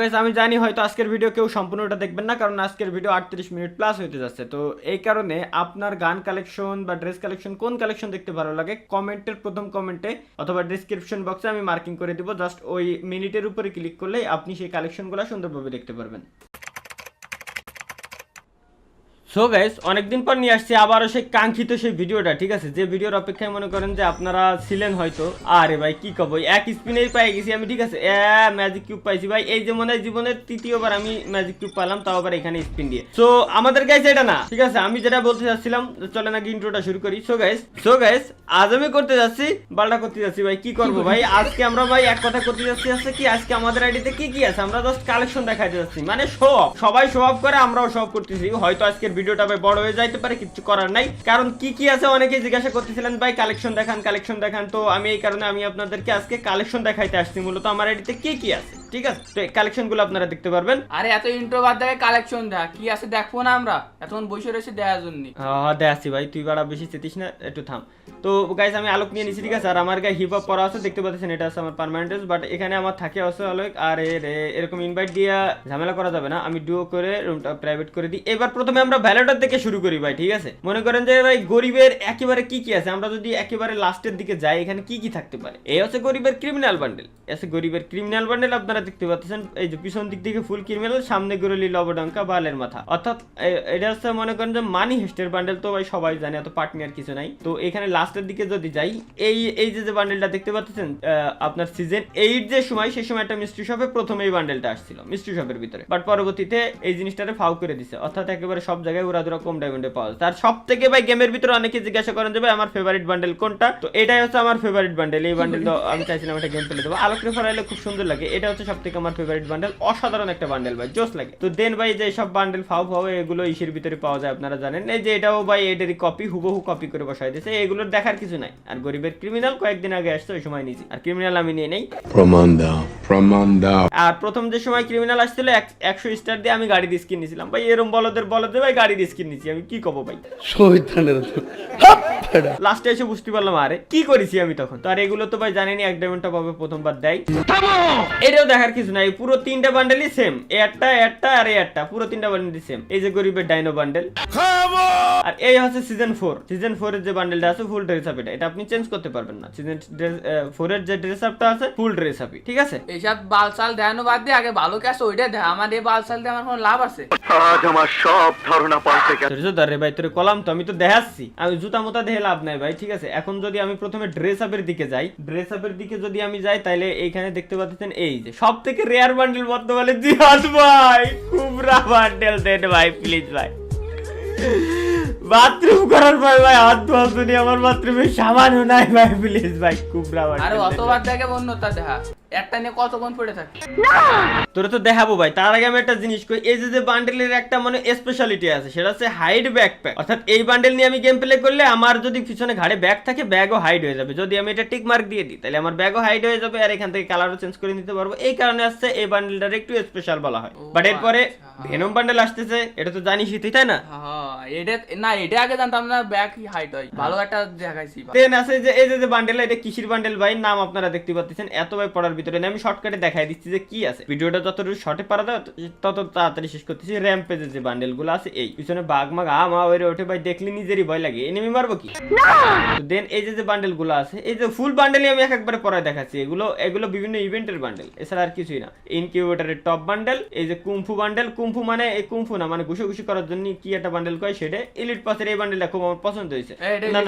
Guys আমি জানি হয়তো আজকের ভিডিও কেউ সম্পূর্ণটা দেখবেন না, কারণ আজকের ভিডিও 38 মিনিট প্লাস হতে যাচ্ছে। তো এই কারণে আপনার গান কালেকশন বা ড্রেস কালেকশন কোন কালেকশন দেখতে ভালো লাগে কমেন্টের প্রথম কমেন্টে অথবা ডেসক্রিপশন বক্সে আমি মার্কিং করে দিব। জাস্ট ওই মিনিটের উপরে ক্লিক করলেই আপনি সেই কালেকশনগুলো সুন্দরভাবে দেখতে পারবেন। সো গাইস অনেকদিন পর নিয়ে আসছি আবারও সেই কাঙ্ক্ষিত সেই ভিডিওটা, ঠিক আছে, যে ভিডিওর অপেক্ষায় মনে করেন যে আপনারা ছিলেন হয়তো। আরে ভাই কি কব, এক স্পিনেই পাই গেছি আমি, ঠিক আছে, ম্যাজিক কিউব পাইছি ভাই। এই যে মনে হয় জীবনের তৃতীয়বার আমি ম্যাজিক কিউব পেলাম, তাও আবার এখানে স্পিন দিয়ে। সো আমাদের গাইস এটা না, ঠিক আছে, আমি যেটা বলতে চাচ্ছিলাম, চলে নাকি ইন্ট্রোটা শুরু করি। সো গাইস আজ আমি করতে যাচ্ছি বালটা করতে যাচ্ছি ভাই, কি করবো ভাই, আজকে আমরা ভাই এক কথা করতে যাচ্ছি আছে কি, আজকে আমাদের আইডিতে কি কি আছে আমরা জাস্ট কালেকশন দেখাইতে যাচ্ছি, মানে শো অফ। সবাই শো অফ করে, আমরাও শো অফ করতেছি। হয়তো আজকের ভিডিওটা ভাই বড় হয়ে যাইতে পারে, কিছু করার নাই, কারণ কি কি আছে অনেকেই জিজ্ঞাসা করতেছিলেন ভাই কালেকশন দেখান কালেকশন দেখান। তো আমি এই কারণে আমি আপনাদেরকে আজকে কালেকশন দেখাইতে আসছি, মূলত আমার আইডিতে কি কি আছে, ঠিক আছে। তো কালেকশন গুলো আপনারা দেখতে পারবেন। আরে এত ইন্ট্রো বাদ দেখে কালেকশন দেখ কি আছে দেখবো না আমরা, এখন বসে রয়েছে দেখার জন্য। হ্যাঁ দেখাচ্ছি ভাই, তুই বাড়া বেশি চেতিস না, একটু থাম। তো গাইস আমি আলোক নিয়ে নিছি, ঠিক আছে, আর আমার গায়ে হিপ হপ পরা আছে দেখতে পাচ্ছেন, এটা আছে আমার পার্মানেন্ট। বাট এখানে আমার থাকে আছে আলোক, আর এরকম ইনভাইট দিয়ে ঝামেলা করা যাবে না, আমি ডুও করে রুমটা প্রাইভেট করে দিই। এবার প্রথমে আমরা ভ্যালেটার থেকে শুরু করি ভাই, ঠিক আছে। মনে করেন যে ভাই গরিবের একেবারে কি কি আছে, আমরা যদি একেবারে লাস্টের দিকে যাই, এখানে কি কি থাকতে পারে। এই হচ্ছে গরিবের ক্রিমিনাল বান্ডেল, আছে গরিবের ক্রিমিনাল বান্ডেল, আপনারা দেখতে পাচ্ছেন এই যে পিছন দিক থেকে ফুল ক্রিমিনাল, সামনে গরলি লবডঙ্কা বালের মাথা, অর্থাৎ এটা হচ্ছে মনে করেন যে মানি হেস্টের বান্ডেল। তো ভাই সবাই জানে, এত পার্টনি আর কিছু নাই। তো এখানে লাস্টের দিকে যদি যাই, এই যে বান্ডেলটা দেখতে পাচ্ছেন, আপনার সিজন 8 যে সময়, সেই সময় একটা মিস্ট্রি শপে প্রথমে এই বান্ডেলটা আসছিল মিস্ট্রি শপের ভিতরে, বাট পরবর্তীতে এই জিনিসটারে ফাউ করে দিছে, অর্থাৎ একেবারে সব জায়গায় উড়াদুরা কম ডায়মন্ডে পাওয়া যায়। তার সব থেকে ভাই গেমের ভিতরে অনেকে জিজ্ঞাসা করেন যে ভাই আমার ফেভারিট বান্ডেল কোনটা, তো এটাই হচ্ছে আমার ফেভারিট বান্ডেল। এই বান্ডেল তো আমি চাইছিলাম একটা গেম প্লে দেবো, আলোকে ফরাইলে খুব সুন্দর লাগে। এটা হচ্ছে সব থেকে আমার ফেভারিট বান্ডেল, অসাধারণ একটা বান্ডেল ভাই, জোস লাগে। তো দেন ভাই যে সব বান্ডেল ফাউ এগুলো ইসের ভিতরে পাওয়া যায়, আপনারা জানেন। এই যে এটাও ভাই এটারই কপি, হুবহু কপি করে বসাই দিয়েছে, এগুলোর দেখার কিছু নাই। আর গরিবের ক্রিমিনাল কয়েকদিন আগে আসছে, ওই সময় নিয়েছি, আর ক্রিমিনাল আমি নিয়ে নেই। প্রমাণ দাও। আর প্রথম যে সময় ক্রিমিনাল আসছিল 100 স্টার দিয়ে আমি গাড়ি দিয়ে স্কিন নিয়েছিলাম ভাই, এরম বলদের ভাই গাড়ি দিয়ে স্কিন নিয়েছি, আমি কি কব ভাই, লাস্টে এসে বুঝতে পারলাম আরে কি করেছি আমি তখন। তো আর এগুলো তো ভাই জানেনি এক ডায়মন্ডটা পাবে প্রথমবার দেয়, এটাও দেখার কিছু নাই। পুরো তিনটা বান্ডেলই সেম, একটা আর একটা, পুরো তিনটা বান্ডেলই সেম। এই যে গরিবের ডাইনো বান্ডেল, আর এই হচ্ছে সিজন 4 এর যে বান্ডেলটা আছে ফুল ড্রেস আপ, এটা আপনি চেঞ্জ করতে পারবেন না। সিজন 4 এর যে ড্রেস আপটা আছে ফুল ড্রেস আপই, ঠিক আছে। এইসব বালসাল দেখানো বাদ দিয়ে আগে ভালো ক্যাশ ওইটা দেখ, আমার এই বালসাল দিয়ে আমার কোনো লাভ আছে? আজ আমার সব ধারণা পাল্টে গেছে। রে ভাই তোরে কলাম তো, আমি তো দেখাচ্ছি, আমি জুতা মোতা দেখে লাভ নাই ভাই, ঠিক আছে। এখন যদি আমি প্রথমে ড্রেস আপের দিকে যাই, ড্রেস আপের দিকে যদি আমি যাই, তাহলে এইখানে দেখতে পাচ্ছেন এই যে সব থেকে রেয়ার বান্ডেল বর্তমানে জিহাদ ভাই, কুবরা বান্ডেল দেন ভাই প্লিজ ভাই। বাথরুম করার পর ভাই হাত ধোয়ার জন্য আমার বাথরুমে সামানও নাই ভাই, প্লিজ ভাই কুবরা বান্ডেল। আরে অতবার দেখে অন্যটা দেখা, একটা নিয়ে কতক্ষণ পড়ে থাকে। তোরে তো দেখাবো ভাই, তার আগে আমি একটা জিনিস কই। এই যে বান্ডেলের একটা মানে স্পেশালিটি আছে, সেটা হচ্ছে হাইড ব্যাকপ্যাক। অর্থাৎ এই বান্ডেল নিয়ে আমি গেম প্লে করলে আমার যদি পিছনে ঘাড়ে ব্যাগ থাকে, ব্যাগও হাইড হয়ে যাবে। যদি আমি এটা টিক মার্ক দিয়ে দিই, তাহলে আমার ব্যাগও হাইড হয়ে যাবে, আর এখান থেকে কালারও চেঞ্জ করে নিতে পারবো। এই কারণে আসছে এই বান্ডেলটার একটু স্পেশাল বলা হয়। বাট এরপরে ভেনম বান্ডেল আসতেছে, এটা তো জানিসই তুই, তাই না? হ্যাঁ এটা না, এটা আগে জানতাম না ব্যাগ হাইট হয়, ভালো একটা দেখাইছি। দেন আছে যে এই যে বান্ডেল, এটা কিসির বান্ডেল ভাই, নাম আপনারা দেখতে পাচ্ছেন। এত ভাই পড়ার ভিতরে আমি শর্টকাটে দেখাই দিচ্ছি যে কি আছে। ভিডিওটা যতটুকু শর্টে পারা যায় তত তাড়াতাড়ি শেষ করতেছি। র্যাম্পেজের যে বান্ডেলগুলো আছে, এই পিছনে বাঘ মাগ আমা ওরে ওঠে ভাই, দেখলি নিজেরই ভয় লাগে, এনিমি মারবো কি। তো দেন এই যে বান্ডেলগুলো আছে, এই যে ফুল বান্ডেলই আমি একবারে পড়ায় দেখাচ্ছি। এগুলো বিভিন্ন ইভেন্টের বান্ডেল, এছাড়া আর কিছুই না। ইনকিউবেটরের টপ বান্ডেল, এই যে কুমফু বান্ডেল, কুমফু মানে এই কুমফু না, মানে ঘুষি করার জন্য কি একটা বান্ডেল কয়, সেটা ইলিট পাসের এই বান্ডেলটা খুব আমার পছন্দ হয়েছে। না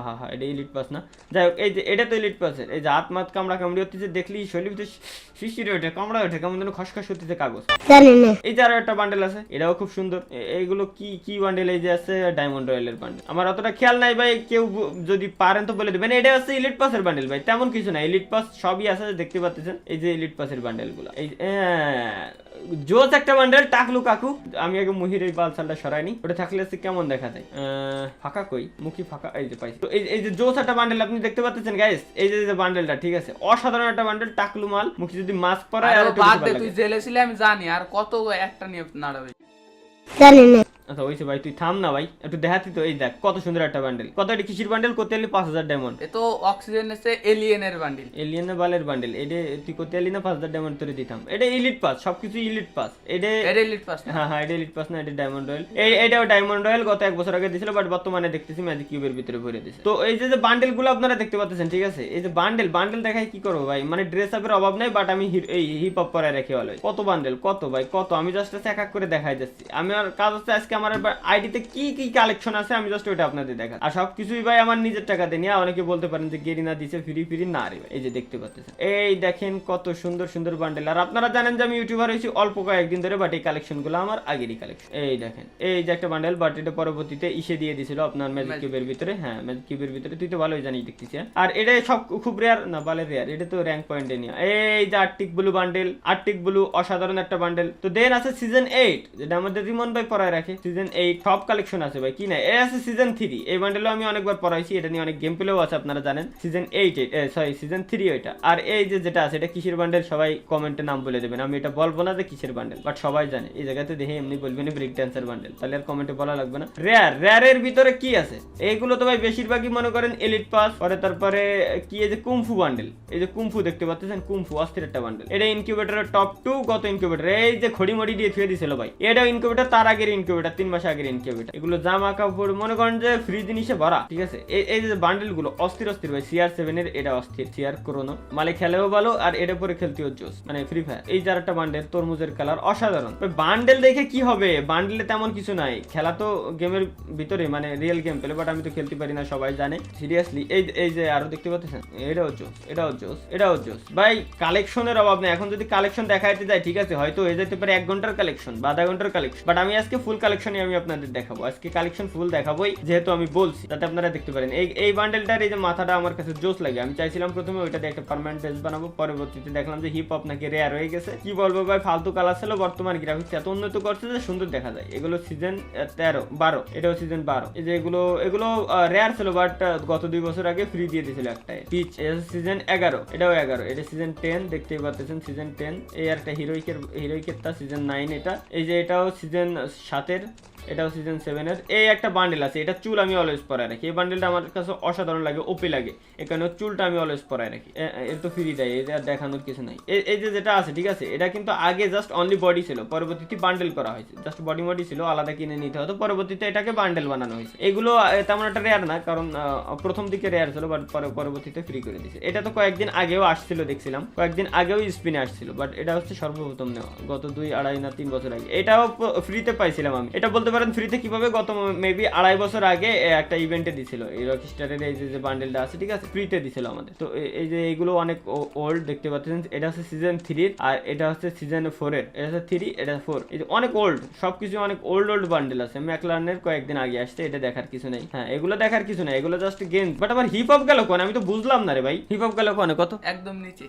হ্যাঁ এটা ইলিট পাস না। যাই হোক, এই যে এটা তো ইলিট পাসের, এই যে হাত মাত কামড়া কামড়ি হচ্ছে, দেখলি শরীর শিশিরে ওঠে, কামড়া ওঠে, কেমন যেন খসখস হচ্ছে কাগজ। এই যে আরো একটা বান্ডেল আছে, এটাও খুব সুন্দর। এইগুলো কি বান্ডেল, এই যে আছে ডায়মন্ড রয়্যালের বান্ডেল। আমার অতটা খেয়াল নাই ভাই, কেউ যদি পারেন তো বলে দেবেন। এটা হচ্ছে ইলিট পাসের বান্ডেল ভাই, তেমন কিছু না, ইলিট পাস সবই আছে দেখতে পাচ্ছেন। এই যে ইলিট পাসের বান্ডেল গুলো, এই জোস একটা বান্ডেল টাকলু কাকু। আমি আগে মুহির এই বালসালটা সরাইনি, ওটা থাকলে কেমন দেখা যায়, ফাঁকা কই মুখি ফাঁকা, এই যে পাইছি। তো এই যে জোস একটা বান্ডেল আপনি দেখতে পাচ্ছেন গাইস, এই যে বান্ডেলটা, ঠিক আছে, অসাধারণ একটা বান্ডেল, টাকলু মাল। মুখি যদি মাস্ক পরায় আর বাদ দে, তুই জেলে ছিলে আমি জানি, আর কত একটা নিয়ে নাড়াবে। আচ্ছা ওইসে ভাই তুই থাম না ভাই, একটু দেখাতি তো। এই দেখ কত সুন্দর একটা বান্ডেল, কত এটা কিসির বান্ডেল করতে এলি 5000 ডায়মন্ড, এ তো অক্সিজেন এসে এলিয়েনের বান্ডিল। এলিয়েন বালের বান্ডেল। এটা তুই করতে এলি না 5000 ডায়মন্ড তোরে দিতাম। এটা ইলিট পাস, সবকিছু ইলিট পাস। এটা এটা এলিট পাস না? হ্যাঁ এটা এলিট পাস না, এটা ডায়মন্ড রয়্যাল। এটাও ডায়মন্ড রয়্যাল গত 1 বছর আগে দিছিল, বাট বর্তমানে দেখতেছি ম্যাজিক কিউবের ভিতরে ভরে দিছে। তো এই যে বান্ডেল গুলো আপনারা দেখতে পাচ্ছেন, ঠিক আছে, এই যে বান্ডেল দেখাই কি করবো ভাই, মানে ড্রেস আপের অভাব নাই, বাট আমি এই হিপ হপ পরায় রেখে ভালো। কত বান্ডেল, কত ভাই কত, আমি জাস্ট এক এক করে দেখাই যাচ্ছি। আমি আর কাজ হচ্ছে আজকে আমার আইডিতে কি কি কালেকশন আছে আমি জাস্ট ওইটা আপনাদের দেখা, আর সবকিছুই ভাই আমার নিজের টাকাতে নিয়ে। অনেকে বলতে পারেন যে গেরিনা দিছে ফ্রি না রে ভাই, এই যে দেখতে পাচ্ছেন, এই দেখেন কত সুন্দর সুন্দর বান্ডেল। আর আপনারা জানেন যে আমি ইউটিউবার হয়েছি অল্প কয়েকদিন ধরে, বাট এই কালেকশন গুলো আমার আগেরই কালেকশন। এই দেখেন এই যে একটা বান্ডেল, বাট এটা পরবর্তীতে ইসে দিয়ে দিছিল আপনার ম্যাজিক কিউবের ভিতরে। হ্যাঁ ম্যাজিক কিউবের ভিতরে, তুই তো ভালোই জানিস দেখতেছি। আর এটা সব খুব রেয়ার না, বালের রেয়ার, এটা তো র্যাঙ্ক পয়েন্টে নিয়ে। এই যে Arctic blue bundle, Arctic blue অসাধারণ একটা বান্ডেল। তো দেন আছে সিজন 8, যেটা আমাদের রিমন ভাই পড়ায় রাখে। সিজন 8 সব কালেকশন আছে ভাই, কি না। এ আছে সিজন 3, এই বান্ডেলও আমি অনেকবার পড়াইছি, এটা নিয়ে অনেক গেম প্লেও আছে আপনারা জানেন। সিজন 8 সরি সিজন 3 ওইটা। আর এই যে যেটা আছে এটা কিসের বান্ডেল, সবাই কমেন্টে নাম বলে দেবেন, আমি এটা বলবো না যে কিসের বান্ডেল, বাট সবাই জানে। এই জায়গাতে দেখে এমনি বলবেন ব্রেক ড্যান্সার বান্ডেল, তাহলে আর কমেন্টে বলা লাগবে না। রেয়ারের ভিতরে কি আছে এইগুলো তো ভাই বেশিরভাগই মনে করেন এলিট পাস, পরে তারপরে কি এই যে কুমফু বান্ডেল, এই যে কুমফু দেখতে পাচ্ছেন, কুমফু অস্থির একটা বান্ডেল। এটা ইনকিউবেটরের টপ 2 গত ইনকিউবেটর, এই যে খড়িমড়ি দিয়ে থুয়ে দিছিল ভাই, এটা ইনকিউবেটর তার আগের ইনকিউবেটর, 3 মাস আগের ইনকিউবেটর। এগুলো জামা কাপড় মনে করেন যে ফ্রি জিনিসে ভরা, ঠিক আছে। এই যে বান্ডেল গুলো অস্থির ভাই। CR7 এর এটা অস্থির, CR ক্রোনো মালে খেলেও ভালো, আর এটা পরে খেলতেও জোস, মানে ফ্রি ফায়ার। এই যার একটা বান্ডেল তরমুজের কালার অসাধারণ। বান্ডেল দেখে কি হবে, বান্ডেলে তেমন কিছু নাই, খেলা তো গেমের ভিতরে মানে রিয়েল গেম পেলে, বাট আমি তো খেলতে পারি না সবাই জানে সিরিয়াসলি। এই যে আরো দেখতে পাচ্ছেন, এটাও জোস ভাই। কালেকশনের অভাব নেই। এখন যদি কালেকশন দেখাইতে যাই, ঠিক আছে, হয়তো হয়ে যেতে পারে 1 ঘন্টার কালেকশন বা আধা ঘন্টার কালেকশন, বাট আমি আজকে ফুল কালেকশনই আমি আপনাদের দেখাবো। আজকে কালেকশন ফুল দেখাবোই, যেহেতু আমি বলছি, যাতে আপনারা দেখতে পারেন। এই বান্ডেলটার এই যে মাথাটা আমার কাছে জোস লাগে। আমি চাইছিলাম প্রথমে ওইটাতে একটা পার্মানেন্ট ড্রেস বানাবো, পরবর্তীতে দেখলাম যে হিপ হপ নাকি রেয়ার হয়ে গেছে। কি বলবো ভাই, ফালতু কালার ছিল। বর্তমান গ্রাফিক্স এত উন্নত করছে যে সুন্দর দেখা যায়। এগুলো সিজন 13-12, এটাও সিজন 12। এই যে এগুলো রেয়ার ছিল, বাট গত 2 বছর আগে ফ্রি দিয়ে দিয়েছিল একটাই পিচ। সিজন 11, এটাও 11। এটা সিজন 10 দেখতেই পাচ্ছেন, সিজন 10। এই একটা হিরোইকের তা সিজন 9 এটা। এই যে এটাও সিজন 7-এর, এটাও সিজন 7 এর। এই একটা বান্ডেল আছে, এটা চুল আমি অলওয়েজ পরায় রাখি। এই বান্ডেলটা আমার কাছে অসাধারণ লাগে, ওপি লাগে। এখানে চুলটা আমি অলওয়েজ পরায় রাখি, এর তো ফ্রি দেয়, এটা দেখানোর কিছু নাই। এই যে যেটা আছে, ঠিক আছে, এটা কিন্তু আগে জাস্ট অনলি বডি ছিল, পরবর্তীতে বান্ডেল করা হয়েছে। জাস্ট বডি ছিল, আলাদা কিনে নিতে হতো, পরবর্তীতে এটাকে বান্ডেল বানানো হয়েছে। এগুলো তেমন একটা রেয়ার না, কারণ প্রথম দিকে রেয়ার ছিল, বাট পরবর্তীতে ফ্রি করে দিয়েছে। এটা তো কয়েকদিন আগেও আসছিল, দেখছিলাম কয়েকদিন আগেও স্পিনে আসছিল, বাট এটা হচ্ছে সর্বপ্রথম নেওয়া গত 2, 2.5 না 3 বছর আগে। এটাও ফ্রিতে পাইছিলাম আমি। এটা বলতে পারেন ফ্রিতে কিভাবে, গত মেবি 2.5 বছর আগে একটা ইভেন্টে দিছিল এই রকস্টারের এই যে বান্ডেলটা আছে, ঠিক আছে, ফ্রিতে দিছিল আমাদের। তো এই যে এইগুলো অনেক ওল্ড দেখতে পাচ্ছেন। এটা হচ্ছে সিজন 3 আর এটা হচ্ছে সিজন 4 এর। এটা হচ্ছে 3, এটা 4। এই যে অনেক ওল্ড, সবকিছু অনেক ওল্ড বান্ডেল আছে। ম্যাকলার্নের কয়েকদিন আগে আসছে, এটা দেখার কিছু নেই। হ্যাঁ এগুলো দেখার কিছু নেই, এগুলো জাস্ট গেম। বাট আমার হিপ হপ গেল কোন, আমি তো বুঝলাম না রে ভাই। হিপ হপ গেল কোন, কত একদম নিচে।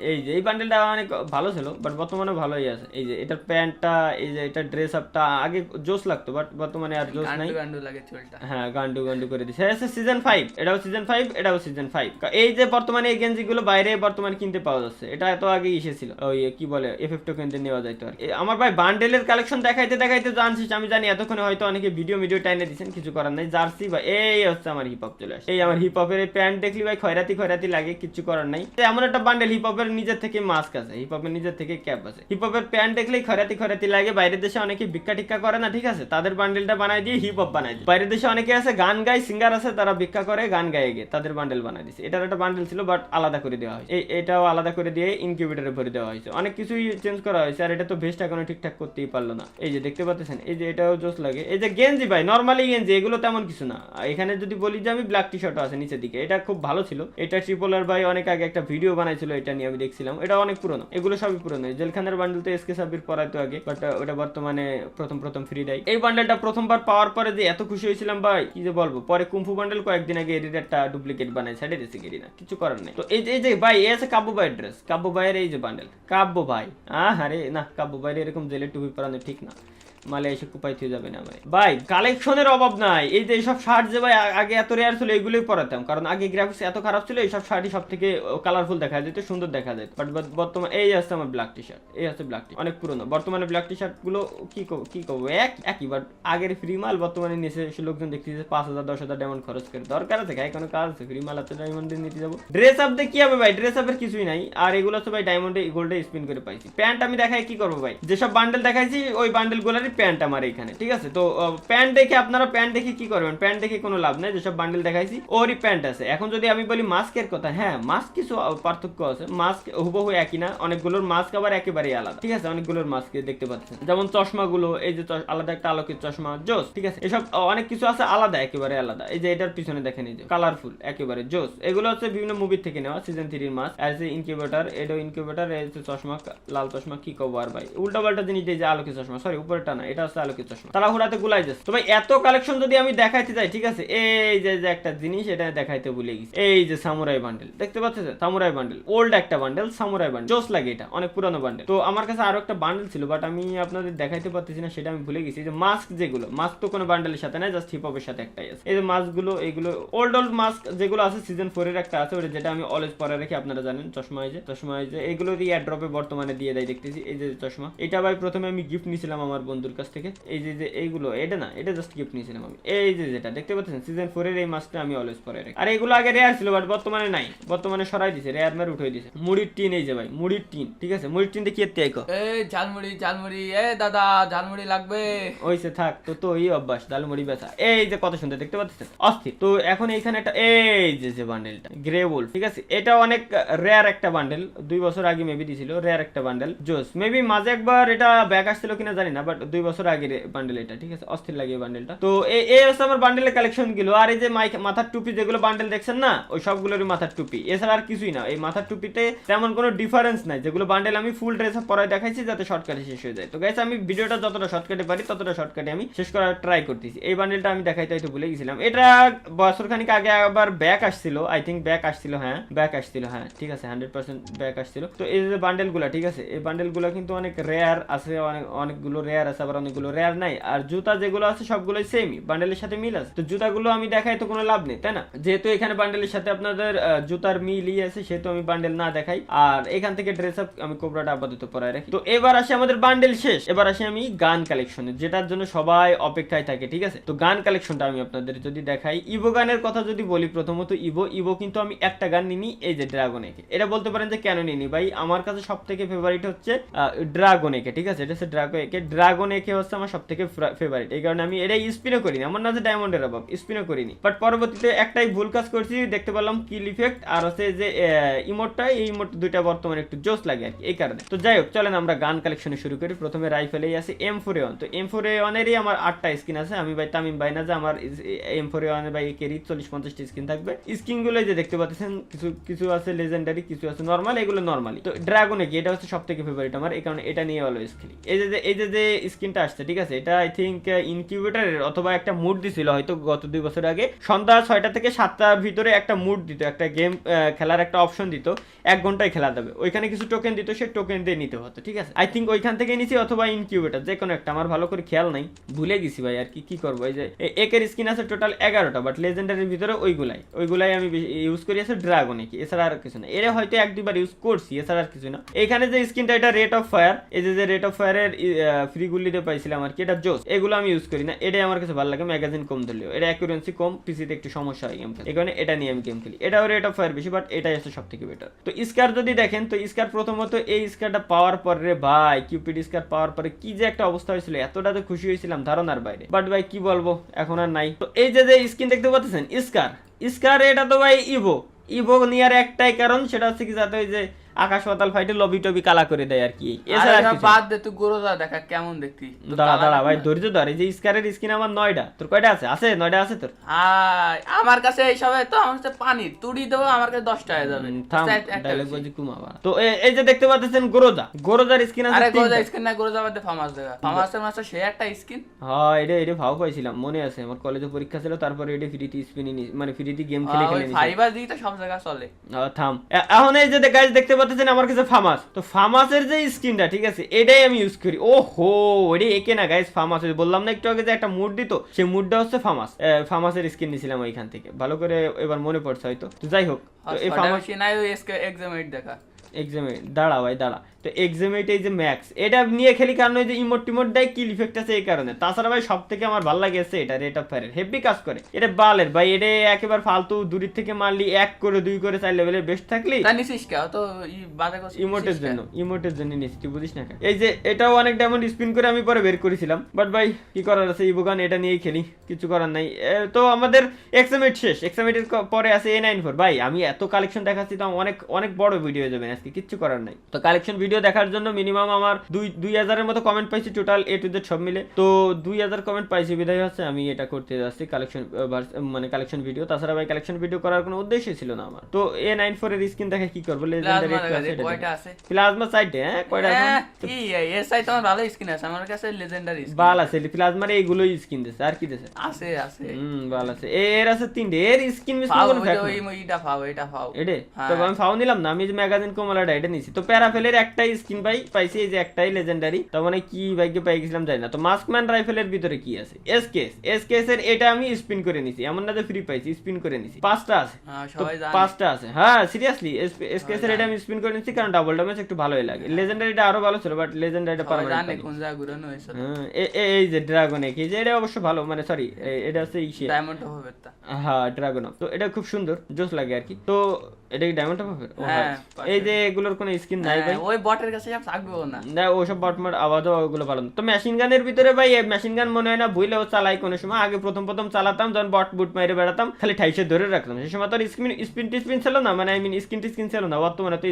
এই যে এই বান্ডেলটা অনেক ভালো ছিল, বাট বর্তমানে ভালোই আছে। এই যে এটার প্যান্টটা, এই যে এটা ড্রেস আপটা আগে জোস লাগতো, বাট বর্তমানে আর জোস নাই। গান্ডু লাগে চুলটা। হ্যাঁ গান্ডু করে দিছে। এটা সিজন 5, এটাও সিজন 5, এটাও সিজন 5। এই যে বর্তমানে এই গেঞ্জিগুলো বাইরে বর্তমানে কিনতে পাওয়া যাচ্ছে। এটা এত আগে এসেছিল, ওই কি বলে FF টোকেন দিয়ে নেওয়া যাইতো আর কি। আমার ভাই বান্ডেলের কালেকশন দেখাইতে জানছিস, আমি জানি এতক্ষণে হয়তো অনেকে ভিডিও টাইনে দিচ্ছেন, কিছু করার নাই। জার্সি ভাই, এই হচ্ছে আমার হিপ হপ চলে আসে। এই আমার হিপ হপের এই প্যান্ট দেখলি ভাই খয়রাতি লাগে, কিছু করার নাই। এমন একটা বান্ডেল, হিপ হপের নিজের থেকে মাস্ক আছে, হিপ হপের নিজের থেকে ক্যাপ আছে। হিপ হপের প্যান্ট দেখলেই খয়রাতি লাগে। বাইরের দেশে অনেকে ভিক্ষা টিক্কা করে না, ঠিক আছে, তাদের বান্ডেলটা বানাই দিয়ে হিপ হপ বানাই দিয়ে। বাইরের দেশে অনেকে আছে গান গায়, সিঙ্গার আছে, তারা ভিক্ষা করে গান গায়ে গিয়ে তাদের বান্ডেল বানাই দিচ্ছে। এটার একটা বান্ডেল ছিল, বাট আলাদা করে দেওয়া হয়েছে। এটাও আলাদা করে দিয়ে ইনকিউবেটরে ভরে দেওয়া হয়েছে। অনেক কিছুই চেঞ্জ করা হয়েছে। আর এটা তো ভেস্ট এখনো ঠিকঠাক করতেই পারলো না। এই যে দেখতে পাচ্ছেন, এই যে এটাও জোস লাগে। এই যে গেঞ্জি ভাই, নর্মালি গেঞ্জি, এগুলো তেমন কিছু না। এখানে যদি বলি যে আমি ব্ল্যাক টি শার্টও আছে নিচের দিকে, এটা খুব ভালো ছিল। এটা ট্রিপল আর ভাই অনেক আগে একটা ভিডিও বানাইছিল, এটা নিয়ে আমি দেখছিলাম। এটা অনেক পুরনো, এগুলো সবই পুরনো। জেলখানের বান্ডেল তো SK সাব্বির পরাইতো আগে, বাট ওটা বর্তমানে প্রথম ফ্রি দেয়। এই বান্ডেলটা প্রথমবার পাওয়ার পরে যে এত খুশি হয়েছিলাম ভাই, কি যে বলবো। পরে কুমফু বান্ডেল কয়েকদিন আগে এর একটা ডুপ্লিকেট বানাই সাইডে দিয়েছে গেরিনা, কিছু করার নেই। তো এই যে ভাই, এই আছে কাব্য ভাইয়ের ড্রেস, কাব্য ভাইয়ের এই যে বান্ডেল। কাব্য ভাই, আরে না, কাব্য ভাইয়ের এরকম জেলের টুপি পরানো ঠিক না। মালে এসে কুপাই থুয়ে যাবে না ভাই কালেকশনের অভাব নাই। এই যে এইসব শার্ট যে ভাই আগে এত রেয়ার ছিল এগুলোই পরাতাম, কারণ আগে গ্রাফিক্স এত খারাপ ছিল, এইসব শার্টই সব থেকে কালারফুল দেখা যেত, সুন্দর দেখা যেত। বাট বর্তমানে এই আছে আমার ব্ল্যাক টি শার্ট, এই আছে ব্ল্যাক টি, অনেক পুরনো। বর্তমানে ব্ল্যাক টি শার্ট গুলো কি করবো একই, বাট আগের ফ্রি মাল বর্তমানে নিচে এসে লোকজন দেখতেছে 5,000 10,000 ডায়মন্ড খরচ করে। দরকার আছে গায়ে কোনো কাজ আছে? ফ্রি মাল এত ডায়মন্ড নিতে যাবো? ড্রেস আপ দিয়ে কি হবে ভাই? ড্রেস আপের কিছুই নাই। আর এগুলো তো ভাই ডায়মন্ডে গোল্ডে স্পিন করে পাইছি। প্যান্ট আমি দেখাই কি করবো ভাই? যেসব বান্ডেল দেখাইছি ওই বান্ডেল গুলারই প্যান্ট আমার এখানে, ঠিক আছে? তো প্যান্ট দেখে আপনারা প্যান্ট দেখে কি করবেন? প্যান্ট দেখে কোনো লাভ নাই, যেসব বান্ডেল দেখাইছি ওরই প্যান্ট আছে। এখন যদি আমি বলি মাস্কের কথা, হ্যাঁ মাস্ক কিছু পার্থক্য আছে, মাস্ক হুবহু একই না, অনেকগুলোর মাস্ক আবার একেবারেই আলাদা, ঠিক আছে? অনেকগুলোর মাস্ক দেখতে পাচ্ছেন, যেমন চশমাগুলো, এই যে আলাদা একটা আলোকের চশমা জোস, ঠিক আছে? এসব অনেক কিছু আছে আলাদা, একেবারে আলাদা। এই যে এটার পিছনে দেখেন এই যে কালারফুল একেবারে জোস, এগুলো হচ্ছে বিভিন্ন মুভি থেকে নেওয়া, সিজন 3 মাস্ক। আর যে ইনকিউবেটর, এটাও ইনকিউবেটর, এই যে চশমা লাল চশমা, কি কব আর ভাই উল্টা পাল্টা জিনিস। এই যে আলোকের চশমা, সরি উপরেরটা না, এটা হচ্ছে আলোকের চশমা, তারা হুড়াতে গুলাই যাচ্ছে। তো ভাই এত কালেকশন যদি আমি দেখাইতে যাই, ঠিক আছে? এই যে একটা জিনিস এটা দেখাইতে ভুলে গেছি, এই যে সামুরাই বান্ডেল দেখতে পাচ্ছেন, সামুরাই বান্ডেল, ওল্ড একটা বান্ডেল, সামুরাই বান্ডেল জোস লাগে, এটা অনেক পুরানো বান্ডেল। তো আমার কাছে আরো একটা বান্ডেল ছিল, বাট আমি আপনাদের দেখাইতে পারতেছি না, সেটা আমি ভুলে গেছি। যে মাস্ক, যেগুলো মাস্ক তো কোনো বান্ডেলের সাথে নাই, জাস্ট হিপ হপের সাথে একটাই আছে। এই যে মাস্ক গুলো, এইগুলো ওল্ড মাস্ক যেগুলো আছে সিজন 4 এর একটা আছে, ওটা যেটা আমি অলওয়েজ পরে রাখি, আপনারা জানেন। চশমা, এই যে এগুলো দিয়ে এয়ার ড্রপে বর্তমানে দিয়ে দেয় দেখতেছি। এই যে চশমা, এটা ভাই প্রথমে আমি গিফট নিয়েছিলাম আমার বন্ধুর কাছ থেকে। এই যে এইগুলো, এটা না, এটা জাস্ট গিফট নিয়েছিলাম আমি। এই যে যেটা দেখতে পাচ্ছেন সিজন 4 এর এই মাস্কটা আমি অলওয়েজ পরে রাখি। আর এগুলো আগে রেয়ার ছিল, বাট বর্তমানে নাই, বর্তমানে সরাই দিছে, রেয়ার মেরে উঠে দিছে। মুড়ির টিন, এই যে ভাই মুড়ির টিন, ঠিক আছে? মুড়ির টিন দেখি এতে আইকো, এই ঝালমুড়ি, এ দাদা ঝালমুড়ি লাগবে? ওইসে থাক তো এই অভ্যাস ডালমুড়ি বেচা। এই যে কত সুন্দর দেখতে পাচ্ছেন, অস্থির। তো এখন এইখানে একটা এই যে বান্ডেলটা গ্রে ওল, ঠিক আছে? এটা অনেক রেয়ার একটা বান্ডেল, 2 বছর আগে মেবি দিছিল, রেয়ার একটা বান্ডেল জোস। মেবি মাঝে একবার এটা ব্যাক আসছিল কিনা জানি না, বাট 2 বছর আগে বান্ডেল এটা, ঠিক আছে? অস্থির লাগে এই বান্ডেলটা। তো এই হচ্ছে আমার বান্ডেলের কালেকশন গুলো। আর এই যে মাথার টুপি যেগুলো বান্ডেল দেখছেন না, ওই সবগুলোরই মাথার টুপি, এছাড়া আর কিছুই না। এই মাথার টুপিতে তেমন কোনো ডিফারেন্স নাই, যেগুলো বান্ডেল আমি ফুল ড্রেস আপ পরায় দেখাইছি যাতে শর্টকাটে শেষ হয়ে যায়। তো গাইস আমি ভিডিওটা যতটা শর্টকাটে পারি ততটা শর্টকাটে আমি শেষ করার ট্রাই করতেছি। এই বান্ডেলটা আমি দেখাইতে হয়তো ভুলে গেছিলাম, এটা বছর খানিক আগে আবার ব্যাক আসছিল, আই থিঙ্ক ব্যাক আসছিল, হ্যাঁ ঠিক আছে, 100% ব্যাক আসছিল। তো এই যে বান্ডেলগুলো, ঠিক আছে? এই বান্ডেলগুলো কিন্তু অনেক রেয়ার আছে, অনেকগুলো রেয়ার আছে, আবার অনেকগুলো রেয়ার নাই। আর জুতা যেগুলো আছে সবগুলোই সেমই, বান্ডেলের সাথে মিল আছে। তো জুতাগুলো আমি দেখাই তো কোনো লাভ নেই, তাই না? যেহেতু এখানে বান্ডেলের সাথে আপনাদের জুতার মিলই আছে, সেহেতু আমি বান্ডেল না দেখাই। আর এখান থেকে ড্রেস আপ আমি কোবরাটা আপাতত পরায় রাখি। তো এবার আসি আমাদের বান্ডেল শেষ, এবার আসি আমি গান কালেকশনে, যেটার জন্য সবাই অপেক্ষায় থাকে, ঠিক আছে? তো গান কালেকশনটা আমি আপনাদের যদি দেখাই, ইভো গানের কথা যদি বলি, প্রথমত ইভো কিন্তু আমি একটা গান নিনি, এই যে ড্রাগন একে। এটা বলতে পারেন যে কেন নিনি ভাই, আমার কাছে সব থেকে ফেভারিট হচ্ছে ড্রাগন একে, ঠিক আছে? এটা হচ্ছে ড্রাগন একে হচ্ছে আমার সব থেকে ফেভারিট। এই কারণে আমি এটাই স্পিনও করিনি, আমার না যে ডায়মন্ডের অভাব, স্পিনও করিনি। বাট পরবর্তীতে একটাই ভুল কাজ করছি, দেখতে পেলাম কিল ইফেক্ট আর হচ্ছে যে ইমোটটা, এই ইমোট দুইটা বর্তমানে একটু জোস লাগে আর কি, এই কারণে। তো যাই হোক, চলেন আমরা গান কালেকশনে শুরু করি। প্রথমে রাইফেলেই আছে M4A1। তো M4A1-এরই আমার 8টা স্কিন আছে। আমি ভাই তামিম ভাই না যে আমার M4A1 ভাই কেরি 40-50টা স্কিন থাকবে। স্কিন গুলো যে দেখতে পাচ্ছেন, কিছু আছে লেজেন্ডারি, কিছু আছে নরমাল, এগুলো নরমালি। তো ড্রাগনে কি, এটা হচ্ছে সবথেকে ফেভারিট আমার, এই কারণে এটা নিয়ে অলওয়েজ খেলি। এই যে স্কিনটা আসছে, ঠিক আছে? এটা আই থিঙ্ক ইনকিউবেটরের অথবা একটা মুড দিছিল হয়তো গত 2 বছর আগে, সন্ধ্যা 6টা থেকে 7টার ভিতরে একটা মুড দিত, একটা গেম খেলার একটা অপশন দিত, 1 ঘন্টায় খেলা যাবে। ওইখানে কিছু টোকেন দিত, সেই টোকেন দিয়ে নিতে হতো, ঠিক আছে? আই থিঙ্ক ওইখান থেকে নিছি, অথবা ইনকিউবেটর, যে কোনো একটা, আমার ভালো করে খেয়াল নাই, ভুলে গেছি ভাই। আর কি করবো, এই যে একের স্কিন আছে টোটাল 11টা, বাট লেজেন্ডারির ভিতরে ওইগুলাই আমি ইউজ করি আছে ড্রাগনে কি, এছাড়া আর কিছু না। এরা হয়তো 1-2বার ইউজ করছি, এছাড়া আর কিছু না। এখানে যে স্কিনটা, এটা রেট অফ ফায়ার, এই যে রেট অফ ফায়ারের ফ্রি গুলিতে পাইছিলাম আর কি, এটা জোস। এগুলো আমি ইউজ করি না, এটাই আমার কাছে ভালো লাগে, ম্যাগাজিন কম ধরলেও। এটা অ্যাকুরেন্সি কম, পিসিতে একটু সমস্যা হয় গেম খেলে, এই কারণে এটা নিয়ে আমি গেম খেলি। এটাও রেট অফ ফায়ার বেশি, বাট এটাই আছে সব থেকে বেটার। তো স্কার যদি দেখেন, তো স্কার প্রথমত এই স্কারটা পাওয়ার পরে রে ভাই, কিউপিড স্কার পাওয়ার পরে কি যে একটা অবস্থা হয়েছিল, এতটা তো খুশি হয়েছিলাম ধারণার বাইরে। বাট ভাই কি বলবো, এখন আর নাই। তো এই যে স্কিন দেখতে পাচ্ছেন স্কার, এটা তো ভাই ইভো নেওয়ার একটাই কারণ, সেটা হচ্ছে কি, যাতে ওই যে আকাশ পাতাল ফাইটে লবি টবি কালা করে দেয় আর কি। এছাড়া বাদ দে, তুই গোরোদা দেখা কেমন দেখতি। দাঁড়া ভাই, ধৈর্য ধর। এই যে স্কারের স্কিন আমার 9টা, তোর কয়টা আছে? 9টা আছে তোর? আমার কাছে এইসব তো আমার কাছে পানি তুড়ি দেবো, আমার কাছে 10টা হয়ে যাবে। ডায়লগ বাজি কুমাবা। তো এই যে দেখতে পাচ্ছেন গোরোদার স্কিন আছে। আরে গোরোদা স্কিন না, গোরোদা বাদে ফামাস দেখা, ফামাসের মাস্টার সে একটা স্কিন। হ্যাঁ, এটা ভাও পাইছিলাম, মনে আছে আমার কলেজে পরীক্ষা ছিল, তারপরে এটা ফ্রিতে স্পিন মানে ফ্রিতে গেম খেলে ফাইবার দিই তো সব জায়গা চলে। থাম। এখন এই যে গাইস দেখতে পাচ্ছেন পাচ্ছেন আমার কাছে ফামাস, তো ফামাসের যে স্কিনটা ঠিক আছে এটাই আমি ইউজ করি। ওহো এটা একে না গাইস, ফামাস বললাম না একটু আগে যে একটা মুড দিত, সেই মুডটা হচ্ছে ফামাস। ফামাসের স্কিন নিয়েছিলাম ওইখান থেকে, ভালো করে এবার মনে পড়ছে হয়তো। তো যাই হোক, তো এই ফামাস এক্সামেট দেখা এক্সামেট দাঁড়া ভাই দাঁড়া, তো এক্সামেট এই যে ম্যাক্স এটা নিয়ে খেলি কারণ ওই যে ইমোট টিমোট দেয়, কিল ইফেক্ট আছে এই কারণে। তাছাড়া ভাই সব থেকে আমার ভালো লাগে এটা রেট অফ ফায়ারের হেভি কাজ করে। এটা বালের ভাই, এটা একেবারে ফালতু, দূরের থেকে মারলি 1 করে 2 করে 4 লেভেলের বেস্ট থাকলি ইমোটের জন্য নিচ্ছি, তুই বুঝিস না। এই যে এটাও অনেক ডায়মন্ড স্পিন করে আমি পরে বের করেছিলাম, বাট ভাই কি করার আছে, ইবোগান এটা নিয়েই খেলি, কিছু করার নাই। তো আমাদের এক্সামেট শেষ, এক্সামেটের পরে আছে A94। ভাই আমি এত কালেকশন দেখাচ্ছি তো অনেক অনেক বড় ভিডিও হয়ে যাবে আজকে, কিচ্ছু করার নাই। তো কালেকশন ভিডিও দেখার জন্য মিনিমাম আমার 2000-এর মতো কমেন্ট পাইছি টোটাল A to Z সব মিলে। তো 2000 কমেন্ট পাইছি, বিদায় হচ্ছে আমি এটা করতে যাচ্ছি কালেকশন, মানে কালেকশন ভিডিও। তাছাড়া ভাই কালেকশন ভিডিও করার কোনো উদ্দেশ্যই ছিল না আমার। তো A94 এর স্কিন দেখে কি করব, লেজেন্ডারি আছে প্লাজমা সাইডে, হ্যাঁ কয়টা আছে কি এসআই তো ভালো স্কিন আছে আমার কাছে, লেজেন্ডারি বাল আছে প্লাজমার, এইগুলোই স্কিন দিছে, আর কি দিছে আছে বাল আছে। এর আছে 3টে, এর স্কিন মিস কোন ফ্যাক্ট এটা ফাও এডে। তো আমি ফাও নিলাম না, আমি যে ম্যাগাজিন কমলাটা এটা নিছি। তো প্যারাফেলের একটাই স্কিন ভাই পাইছি, এই যে একটাই লেজেন্ডারি, তার মানে কি ভাইকে পাই গেছিলাম জানি না। তো মাস্কম্যান রাইফেলের ভিতরে কি আছে, এসকেএস এর এটা আমি স্পিন করে নিছি, এমন না যে ফ্রি পাইছি, স্পিন করে নিছি। 5টা আছে, সবাই জানে 5টা আছে, হ্যাঁ সিরিয়াসলি এসকেএস এর এটা আমি স্পিন করে নিছি কারণ ডাবল ড্যামেজ একটু ভালোই লাগে। লেজেন্ডারিটা আরো ভালো ছিল, বাট লেজেন্ডারিটা পারমানেন্ট জানে কোন জায়গা ঘুরানো হয়েছে। এই যে ড্রাগন কি যে এটা অবশ্য ভালো, মানে সরি এটা হচ্ছে ডায়মন্ড হবে তা, হ্যাঁ ড্রাগন। তো এটা খুব সুন্দর জোস লাগে আর কি। তো এটা কি ডায়মন্ড হবে? এই যে এগুলোর কোনো স্কিন নাই ভাই, ওই বটের কাছে সব থাকবেও না, না ওসব বটমার আওয়াজও ওগুলো ভালো না। তো মেশিন গানের ভিতরে ভাই মেশিন গান মনে হয় না ভুলেও চালাই কোনো সময়, আগে প্রথম চালাতাম যখন বট বুট মাইরে বেড়াতাম, খালি ঠাইসে ধরে রাখতাম। সেই সময় তো স্পিন ছিল না, মানে আই মিন স্কিন ছিল না, বর্তমানে তো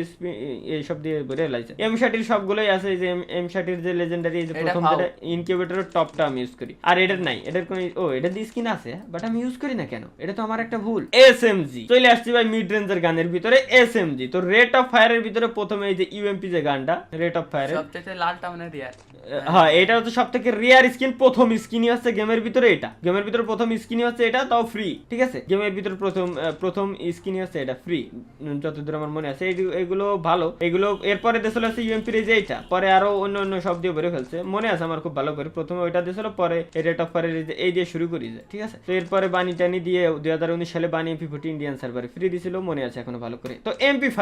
এইসব দিয়ে ভরে লাগছে। M30 সবগুলোই আছে, এই যে M30 যে লেজেন্ডারি, এই যে প্রথম যেটা ইনকিউবেটরের টপটা আমি ইউজ করি, আর এটার নাই, এটার কোনো এটা দিয়ে স্কিন আছে বাট আমি ইউজ করি না কেন, এটা তো আমার একটা ভুল। SMG চলে আসছি ভাই মিড রেঞ্জের গানের ভিতরে, SMG। তো রেট অফ ফায়ারের ভিতরে প্রথমে এই যে UMP যে গানটা রেট অফ ফায়ার, সবচেয়ে লালটা মানে রিয়ার, হ্যাঁ এটা হচ্ছে সবথেকে রিয়ার স্কিন, প্রথম স্কিনই হচ্ছে গেমের ভিতরে এটা, গেমের ভিতরে প্রথম স্কিনই হচ্ছে এটা, তাও ফ্রি, ঠিক আছে। গেমের ভিতরে প্রথম স্কিনই হচ্ছে এটা ফ্রি, যতদূর আমার মনে আছে। এগুলো ভালো, এগুলো এরপরে দেশল আছে UMP এর যে এটা, পরে আরো অন্য সব দিয়ে ভরে ফেলছে, মনে আছে আমার খুব ভালো করে। প্রথমে ওইটা দিয়েছিল, পরে রেট অফ ফায়ারের এই দিয়ে শুরু করি যায়, ঠিক আছে। তো এরপরে বানি টানি দিয়ে 2019 সালে বানি MP40 ইন্ডিয়ান সার্ভারে ফ্রি দিছিল, মনে আছে এখনো ভালো করে। তো MP5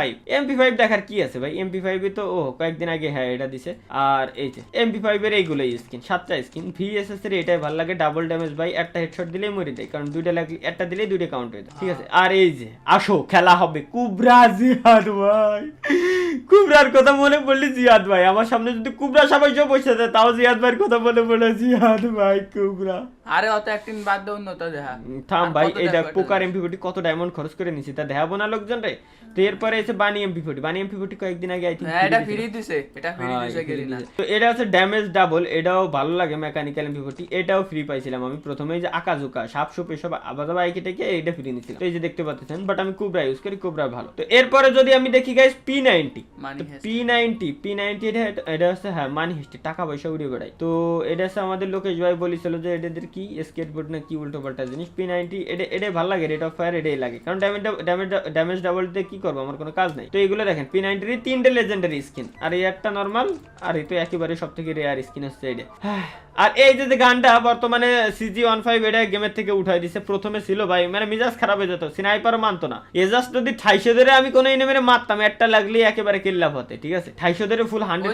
দেখার কি আছে ভাই, MP5 এ তো কয়েকদিন আগে হ্যাঁ এটা দিছে। আর এই যে MP5 এর এইগুলোই স্কিন, 7টা স্কিন। VSS এর এটাই ভালো লাগে, ডাবল ড্যামেজ ভাই, একটা হেডশট দিলেই মরে যায়, কারণ 2টা লাগলে একটা দিলেই 2টা কাউন্ট হয়ে যায়, ঠিক আছে। আর এই যে আসো খেলা হবে কুবরা জিহাদ ভাই, কুবরার কথা মনে পড়লি জিহাদ ভাই, আমার সামনে যদি কুবরা সবাই সব বসে যায় তাও জিহাদ ভাইয়ের কথা মনে পড়ে, জিহাদ ভাই কুবরা। আরে অত একদিন বাদ দাও উন্নত দেখা, থাম ভাই, এইটা পোকার MP40 কত ডায়মন্ড খরচ করে নিছি তা দেখাবো না লোকজন রে। তো এরপরে এসে বানি MP40 কয়েকদিন আগে আই থিংক এটা ফ্রি দিছে, এটা ফ্রি দিছে গেরিনা। তো এটা হচ্ছে ড্যামেজ ডাবল, এটাও ভালো লাগে মেকানিক্যাল MP40, এটাও ফ্রি পাইছিলাম আমি প্রথমে। এই যে আকাজুকা সাপসুপ এসব আবাদা বাইকে টেকে এইটা ফ্রি নিছিলাম, তো এই যে দেখতে পাচ্ছেন, বাট আমি কুবরা ইউজ করি, কুবরা ভালো। তো এরপরে যদি আমি দেখি গাইস P90, P90 এটা হচ্ছে হ্যাঁ মানি হিস্ট্রি, টাকা পয়সা উড়ে বেড়ায়। তো এটা হচ্ছে আমাদের লোকেশ ভাই বলেছিল যে এদের কি স্কেটবোর্ড না কি উল্টো পাল্টা জিনিস। P90 এটা ভালো লাগে, রেট অফ ফায়ার এটাই লাগে, কারণ ড্যামেজ ডাবল দিয়ে কি করবো, আমার কোনো কাজ নাই। তো এগুলো দেখেন P90 এর 3টে লেজেন্ডারি স্কিন, আর এই একটা নরমাল, আর এই তো একেবারে সব থেকে রেয়ার স্কিন হচ্ছে এটা। আর এই যে গানটা বর্তমানে CG15 এটা গেমের থেকে উঠাই দিছে, প্রথমে ছিল ভাই মানে মিজাজ খারাপ হয়ে যেত, স্নাইপারও মানতো না। এজাস্ট যদি 250 ধরে আমি কোনো এনিমিরে মারতাম, একটা লাগলেই একেবারে কিল্লা হতে, ঠিক আছে। 250 ধরে ফুল 100%।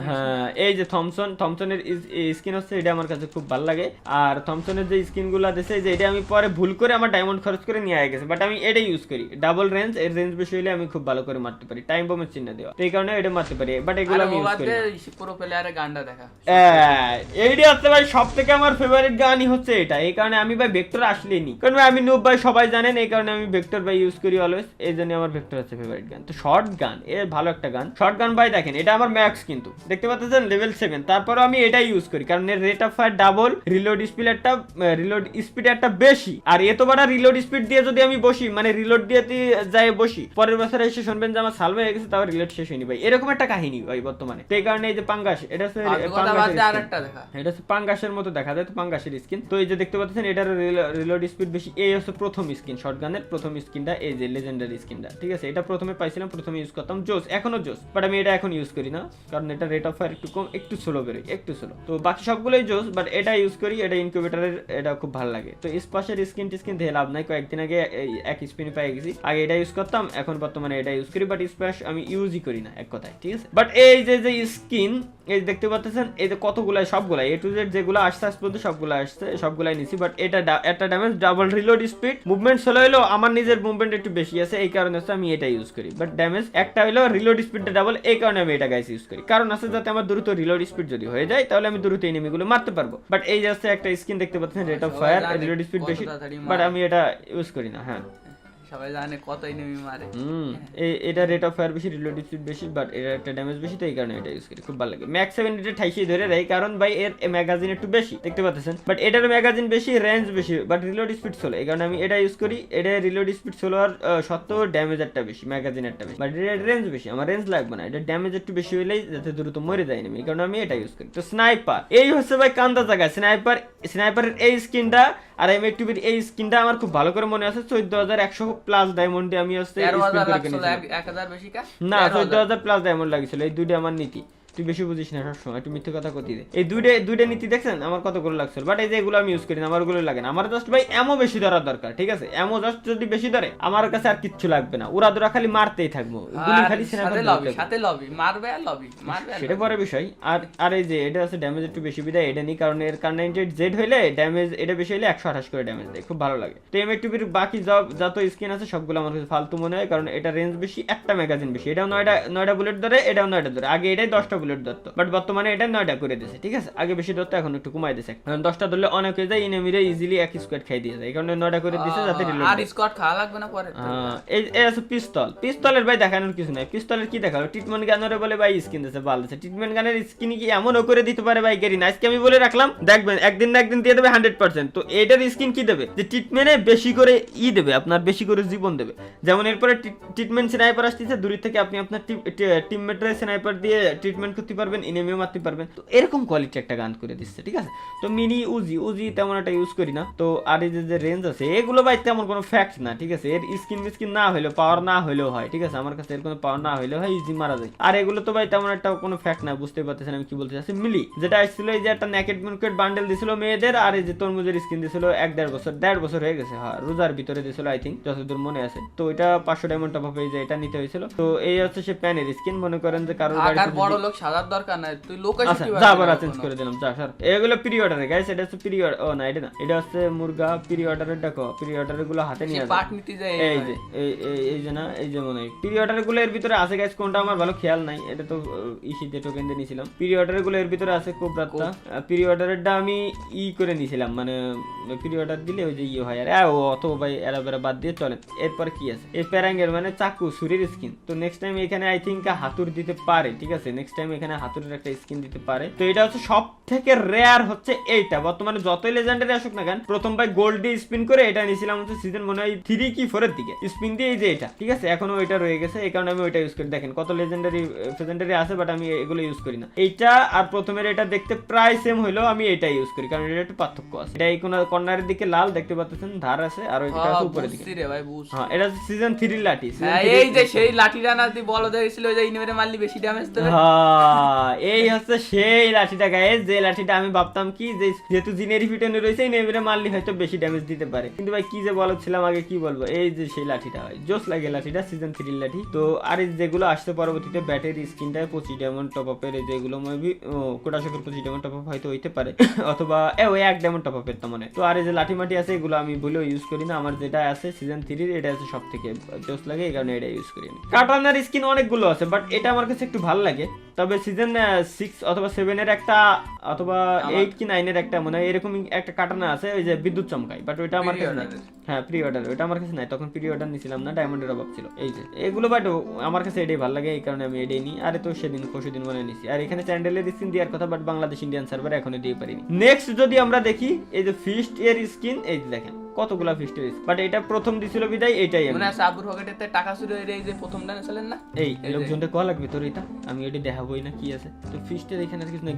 হ্যাঁ এই যে থমসনের স্কিন হচ্ছে এটা আমার কাছে খুব ভালো লাগে। আর থমসনের যে স্কিন গুলো দিছে, যে এটা আমি পরে ভুল করে আমার ডায়মন্ড খরচ করে নিয়ে গেছে, বাট আমি এটাই ইউজ করি। ডাবল রেঞ্জ, এর রেঞ্জ বেশি হলে আমি খুব ভালো করে মারতে পারি, টাইম বোমের চিহ্ন দেওয়া, তো এই কারণে এটা মারতে পারি, বাট এগুলো আমি ইউজ করি। পুরো প্লেয়ারের গানটা দেখা, এইটা হচ্ছে ভাই সব থেকে আমার ফেভারিট গানই হচ্ছে এটা, এই কারণে আমি ভাই ভেক্টর আসলেই নি, কারণ আমি নুব ভাই সবাই জানেন, এই কারণে আমি ভেক্টর ভাই ইউজ করি অলওয়েজ, এই জন্য আমার ভেক্টর হচ্ছে ফেভারিট গান। তো শর্ট গান এর ভালো একটা গান, শর্ট গান ভাই দেখেন এটা আমার ম্যাক্স কিন্তু দেখতে পাচ্ছেন লেভেল 7, তারপরে আমি এটাই ইউজ করি কারণ এর rate of fire double, reload speed একটা বেশি। আর এত বড় রিলোড স্পিড দিয়ে যদি আমি বসি, মানে রিলোড দিয়ে যাই বসি, পরের বছর এসে শুনবেন যে আমার সালভ হয়ে গেছে, তাও রিলোড শেষ হয়নি ভাই, এরকম একটা কাহিনী ভাই বর্তমানে। তো এই কারণে এই যে পাঙ্গাস, এটা হচ্ছে এটা হচ্ছে পাঙ্গাসের মতো দেখা যায়, তো পাঙ্গাসের স্কিন। তো এই যে দেখতে পাচ্ছেন এটার রিলোড স্পিড বেশি। এই হচ্ছে প্রথম স্কিন, শটগানের প্রথম স্কিনটা, এই যে লেজেন্ডারি স্কিনটা, ঠিক আছে। এটা প্রথমে পাইছিলাম, প্রথমে ইউজ করতাম, জোস, এখনো জোস, বাট আমি এটা এখন ইউজ করি না, কারণ এটা রেট অফ ফায়ার একটু কম, একটু স্লো বেরোয়, একটু স্লো। তো বাকি সবগুলোই জোস, বাট এটা ইউজ করি, এটা ইনকিউবেটরের, এটা খুব ভালো লাগে। তো স্পাশের স্কিন দিয়ে লাভ নাই, কয়েকদিন আগে এক স্পিন পেয়ে গেছি, আগে এটা ইউজ করতাম, এখন বর্তমানে এটা ইউজ করি, বাট স্প্যাশ আমি ইউজই করি না এক কথায়, ঠিক আছে। বাট এই যে স্কিন, এই দেখতে পাচ্ছেন এই যে কতগুলাই, সবগুলাই A to Z যেগুলো আসছে আজ পর্যন্ত সবগুলো আসছে, সবগুলাই নিছি। বাট এটা একটা damage, double reload speed, movement slow হলো, আমার নিজের মুভমেন্ট একটু বেশি আছে, এই কারণে হচ্ছে আমি এটা ইউজ করি। বাট ড্যামেজ একটা হলো, রিলোড স্পিডটা ডাবল, এই কারণে আমি এটা গাইস ইউজ করি, কারণ আছে যাতে আমার দ্রুত রিলোড স্পিড যদি হয়ে যায়, তাহলে আমি দ্রুত এনিমিগুলো মারতে পারবো। বাট এই যাচ্ছে একটা স্কিন দেখতে পাচ্ছেন, rate of fire, reload speed বেশি, বাট আমি এটা ইউজ করি না। হ্যাঁ, সবাই জানে কত এনিমি মারে। এটা রেট অফ ফায়ার বেশি, রিলোড স্পিড বেশি, বাট এটা একটা ড্যামেজ বেশি, তো এই কারণে এটা ইউজ করি, খুব ভালো লাগে। ম্যাক্স 7 এটা ঠাইসি ধরে রাখি, কারণ ভাই এর ম্যাগাজিন একটু বেশি দেখতে পাচ্ছেন, বাট এটার ম্যাগাজিন বেশি, রেঞ্জ বেশি, বাট রিলোড স্পিড স্লো, এই কারণে আমি এটা ইউজ করি। এটা রিলোড স্পিড স্লো আর সত্ত্বেও ড্যামেজ একটা বেশি, ম্যাগাজিন একটা বেশি, বাট এটা রেঞ্জ বেশি, আমার রেঞ্জ লাগবে না, এটা ড্যামেজ একটু বেশি হলেই যাতে দ্রুত মরে যায় না, এই কারণে আমি এটা ইউজ করি। তো স্নাইপার, এই হচ্ছে ভাই কান্দা জায়গা, স্নাইপারের এই স্কিনটা আর M82 এই স্কিনটা আমার খুব ভালো করে মনে আছে। 14100 প্লাস ডায়মন্ডে আমি হচ্ছে না, 14000 প্লাস ডায়মন্ড লাগিয়েছিল, এই দুইটা আমার নীতি। তুই বেশি বুঝিস না, সবসময় একটু মিথ্যে কথা কতি দে। এই দুইটা নীতি দেখছেন আমার কতগুলো লাগছিল, বাট এই যে এগুলো আমি ইউজ করি না, আমার গুলো লাগে না। আমার জাস্ট ভাই এমও বেশি ধরার দরকার, ঠিক আছে। এমও জাস্ট যদি বেশি ধরে আমার কাছে আর কিচ্ছু লাগবে না, ওরা ধরা খালি মারতেই থাকবো, গুলি খালি সাথে লবি মারবে আর লবি মারবে, সেটা পরে বিষয়। আর এই যে এটা আছে ড্যামেজ একটু বেশি বিদায় এটা নি, কারণ এর কার্নাইটেড হইলে ড্যামেজ এটা বেশি হইলে 128 করে ড্যামেজ দেয়, খুব ভালো লাগে। তো M82 এর বাকি যত স্কিন আছে সবগুলো আমার কাছে ফালতু মনে হয়, কারণ এটা রেঞ্জ বেশি, একটা ম্যাগাজিন বেশি, এটাও 9টা বুলেট ধরে, এটাও 9টা ধরে। আগে এটাই 10টা বুলেট ধরতো, বাট বর্তমানে এটা 9টা করে দিয়েছে, ঠিক আছে। আগে বেশি ধরতো, এখন একটু কমাই দিয়েছে, কারণ 10টা ধরলে অনেক হয়ে যায়, এনিমিরে ইজিলি এক স্কোয়াড খাই দিয়েছে, এই কারণে 9টা করে দিয়েছে যাতে রিলোড আর স্কোয়াড খাওয়া লাগবে না পরে। এই আছে পিস্তলের ভাই দেখানোর কিছু নাই, পিস্তলের কি দেখালো, ট্রিটমেন্ট গানের বলে ভাই স্কিন দিয়েছে, ভালো দিয়েছে। ট্রিটমেন্ট গানের স্কিন কি এমনও করে দিতে পারে ভাই গেরিনা, আজকে আমি বলে রাখলাম, দেখবেন একদিন না একদিন দিয়ে দেবে 100%। তো এটার স্কিন কি দেবে, যে ট্রিটমেন্টে বেশি করে দেবে, আপনার বেশি করে জীবন দেবে। যেমন এরপরে ট্রিটমেন্ট স্নাইপার আসতেছে, দূর থেকে আপনি আপনার টিমমেটের স্নাইপার দিয়ে ট্রিটমেন্ট করতে পারবেন, এনিমিও মারতে পারবেন। তো এরকম কোয়ালিটি একটা গান করে দিচ্ছে, ঠিক আছে। তো মিনি উজি তেমন একটা ইউজ করি না। তো আর এই যে রেঞ্জ আছে এগুলো ভাই তেমন কোনো ফ্যাক্ট না, ঠিক আছে। এর স্কিন না হলেও, পাওয়ার না হলেও হয়, ঠিক আছে। আমার কাছে এর কোনো পাওয়ার না হলেও হয়, ইজি মারা যায়। আর এগুলো তো ভাই তেমন একটা কোনো ফ্যাক্ট না, বুঝতে পারতেছেন আমি কি বলতে চাচ্ছি। মিলি যেটা আসছিল, এই যে একটা নেকেড বান্ডেল দিছিল মেয়েদের, আর এই যে তরমুজের স্কিন দিছিল 1-1.5 বছর হয়ে গেছে, হ্যাঁ রোজার ভিতরে দিছিল আই থিঙ্ক, যতদূর মনে আছে। তো এটা 500 ডায়মন্ড টপ আপ হয়ে যায়, এটা নিতে হয়েছিল। তো এই হচ্ছে সে প্যানের স্কিন, মনে করেন যে কারোর বাড়িতে বড় লোক সাজার দরকার নাই, তুই লোকেশন কি চেঞ্জ করে দিলাম, যা স্যার এগুলো প্রি অর্ডারে গাইস, এটা হচ্ছে প্রি অর্ডার, ও না এটা না, এটা হচ্ছে মুরগা প্রি অর্ডারের। দেখো প্রি অর্ডারের গুলো হাতে নিয়ে পাট নিতে যায়, এই যে এই যে না, এই যে মনে হয় প্রি অর্ডারের গুলো এর ভিতরে আছে গাইস, কোনটা আমার ভালো খেয়াল নাই, এটা তো ইসিতে টোকেন দিয়ে নিছিলাম। প্রি অর্ডারের গুলো এর ভিতরে আছে, কোবরাটা প্রি অর্ডারেরটা আমি করেনিছিলাম, মানে প্রি অর্ডার দিলে ওই যে হয়। আর অত ভাই এরাবেরা বাদ দিয়ে চলেন। এরপরে কি আছে, এই প্যারাঙ্গের মানে চাকু ছুরির স্কিন। তো নেক্সট টাইম এখানে আই থিঙ্ক হাতুর দিতে পারে, ঠিক আছে। নেক্সট টাইম এখানে হাতুরের একটা স্কিন দিতে পারে। তো এটা হচ্ছে সব থেকে রেয়ার হচ্ছে এইটা, বর্তমানে যতই লেজেন্ডারি আসুক না কেন, প্রথম ভাই গোল্ড দিয়ে স্পিন করে এটা নিয়েছিলাম হচ্ছে সিজন মনে হয় 3 কি 4 এর দিকে, স্পিন দিয়ে এই যে এটা, ঠিক আছে। এখনো ওইটা রয়ে গেছে, এই কারণে আমি ওইটা ইউজ করি। দেখেন কত লেজেন্ডারি আছে, বাট আমি এগুলো ইউজ করি না। এইটা আর প্রথমের এটা দেখতে প্রায় সেম হইলো, আমি এটা ইউজ করি, কারণ এটা একটু পার্থক্য আছে। এটা এই কোন কর্নারের দিকে লাল দেখতে পাচ্ছেন, ধার আছে, আর ওইটা আছে উপরের দিকে। হ্যাঁ এটা সিজন 3 এর লাঠি, এই যে সেই লাঠিটা না তুই বলো দেখছিল, ওই যে ইনভেরে মারলি বেশি ড্যামেজ দেবে। হ্যাঁ এই হচ্ছে সেই লাঠিটা গাইস, যে লাঠিটা আমি ভাবতাম কি যে যেহেতু জিনেরি ফিটনে রয়েছে, ইনভেরে মারলি হয়তো বেশি ড্যামেজ দিতে পারে, কিন্তু ভাই কি যে বলছিলাম আগে, কি বলবো, এই যে সেই লাঠিটা হয় জোস লাগে লাঠিটা, সিজন 3 এর লাঠি। তো আর যেগুলো আসছে পরবর্তীতে ব্যাটারি স্কিনটায় 25 ডায়মন্ড টপ আপের, এই যেগুলো মেবি কোটাশকের 25 ডায়মন্ড টপ আপ হয়তো হইতে পারে, অথবা ওই 1 ডায়মন্ড টপ আপের, তো মানে। তো আর এই যে লাঠি মাটি আছে, এগুলো আমি বলেও ইউজ করি না। আমার যেটা আছে সিজন 3 এর, এটা আছে সব থেকে জোস লাগে, এই কারণে এটা ইউজ করি। কাটানার স্কিন অনেকগুলো আছে, বাট এটা আমার কাছে একটু ভালো লাগে। তবে তবে সিজন 6 অথবা 7 এর একটা অথবা 8 কি 9 এর একটা মনে হয় এরকম একটা কাটানা আছে ওই যে বিদ্যুৎ চমকায়, বাট ওইটা আমার কাছে নাই। হ্যাঁ প্রি অর্ডার, ওইটা আমার কাছে নাই, তখন প্রি অর্ডার নিছিলাম না, ডায়মন্ডের অভাব ছিল। এই যে এগুলো বাট আমার কাছে এটাই ভালো লাগে, এই কারণে আমি এটাই নিই। আরে তো সেদিন পরশুদিন মনে নিছি। আর এখানে চ্যান্ডেলের স্কিন দেওয়ার কথা, বাট বাংলাদেশ ইন্ডিয়ান সার্ভারে এখনো দিয়ে পারিনি। নেক্সট যদি আমরা দেখি এই যে ফিস্ট এর স্কিন, এই যে দেখেন কতগুলা ফিস্টের স্কিন, বাট এটা প্রথম দিছিল বিদায় এটাই আমি মনে আছে আব্বুর পকেটেতে টাকা চুরি হয়ে এই যে প্রথম ডানে ছিলেন না, এই লোকজনটা কল লাগবে তোর এটা, আমি ওইটা দেখাবোই না কি আছে। তো ফিস্টের এখানে আর কিছু না।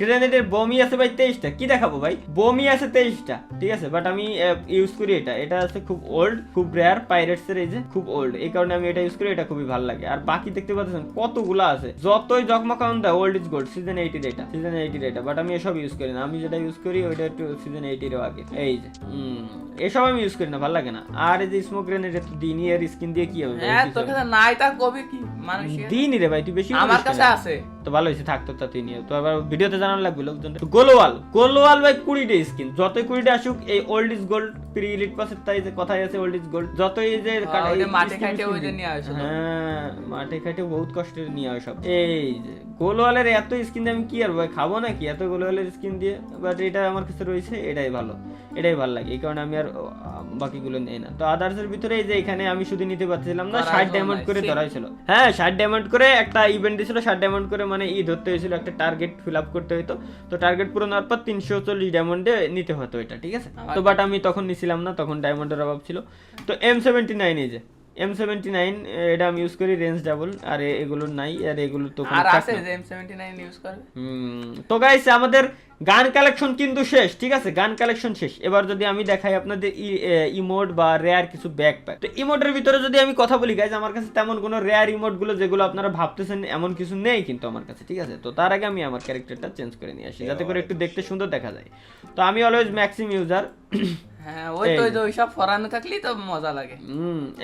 গ্রেনেডের বমি আছে ভাই 23টা, কি দেখাবো ভাই, বমি আছে 23টা, ঠিক আছে, বাট আমি ইউজ করি এটা আছে খুব ওল্ড, খুব রেয়ার, পাইরেটস এর এই যে খুব ওল্ড, এই কারণে আমি এটা ইউজ করি, এটা খুবই ভালো লাগে। আর বাকি দেখতে পাচ্ছেন কতগুলা আছে, যতই জকমকাউন দেয় ওল্ড ইজ গোল্ড, সিজন 80 এটা, সিজন 80 এটা, বাট আমি এসব ইউজ করি না, আমি যেটা ইউজ করি ওইটা একটু সিজন 80 এর আগে। এই যে এসব আমি ইউজ করি না, ভালো লাগে না। আর এই যে স্মোক গ্রেনেড তো দিনই এর স্কিন দিয়ে কি হবে ভাই? হ্যাঁ তোর কাছে নাই তা কবে কি মানুষ দিনই রে ভাই, তুই বেশি আমার কাছে আছে তো ভালো হয়েছে, থাকতো তা তুই নিয়ে তো আবার ভিডিওতে জানানো লাগবে লোকজন। গোলওয়াল ভাই 20টা স্কিন, যতই 20টা আসুক এই old is gold pre elite পাসের তাই যে কথাই আছে ওল্ড ইজ গোল্ড, যতই যে মাঠে খাইতে ওই যে নিয়ে আসে। হ্যাঁ মাঠে খাইতে বহুত কষ্টের নিয়ে আসে সব। এই যে গোলওয়ালের এত স্কিন আমি কি আর ভাই খাবো নাকি এত গোলওয়ালের স্কিন দিয়ে, বাট এটা আমার কাছে রয়েছে, এটাই ভালো, এটাই ভালো লাগে, এই কারণে আমি আর বাকিগুলো নেই না। তো আদার্সের ভিতরে এই যে এখানে আমি শুধু নিতে পারছিলাম না, 60 ডায়মন্ড করে ধরা হয়েছিল। হ্যাঁ 60 ডায়মন্ড করে একটা ইভেন্ট দিয়েছিল, 60 ডায়মন্ড করে মানে ধরতে হয়েছিল, একটা টার্গেট ফিল আপ করতে হতো। তো টার্গেট পূরণ হওয়ার পর 340 ডায়মন্ডে নিতে হতো এটা, ঠিক আছে। তো বাট আমি তখন নিছিলাম না, তখন ডায়মন্ডের অভাব ছিল। তো M79 এই যে M79 এটা আমি ইউজ করি, রেঞ্জ ডাবল, আর এগুলো নাই, আর এগুলো তো আর আছে যে M79 ইউজ করবে। তো গাইস আমাদের গান কালেকশন কিন্তু শেষ, ঠিক আছে, গান কালেকশন শেষ। এবার যদি আমি দেখাই আপনাদের ইমোট বা রেয়ার কিছু ব্যাকপ্যাক, তো ইমোটের ভিতরে যদি আমি কথা বলি গাইস, আমার কাছে তেমন কোনো রেয়ার ইমোট গুলো যেগুলো আপনারা ভাবতেছেন এমন কিছু নেই কিন্তু আমার কাছে, ঠিক আছে। তো তার আগে আমি আমার ক্যারেক্টারটা চেঞ্জ করে নিয়ে আসি যাতে করে একটু দেখতে সুন্দর দেখা যায়। তো আমি অলওয়েজ ম্যাক্সিম ইউজার। হ্যাঁ ওই তো ওই সব ফরানো থাকলেই তো মজা লাগে।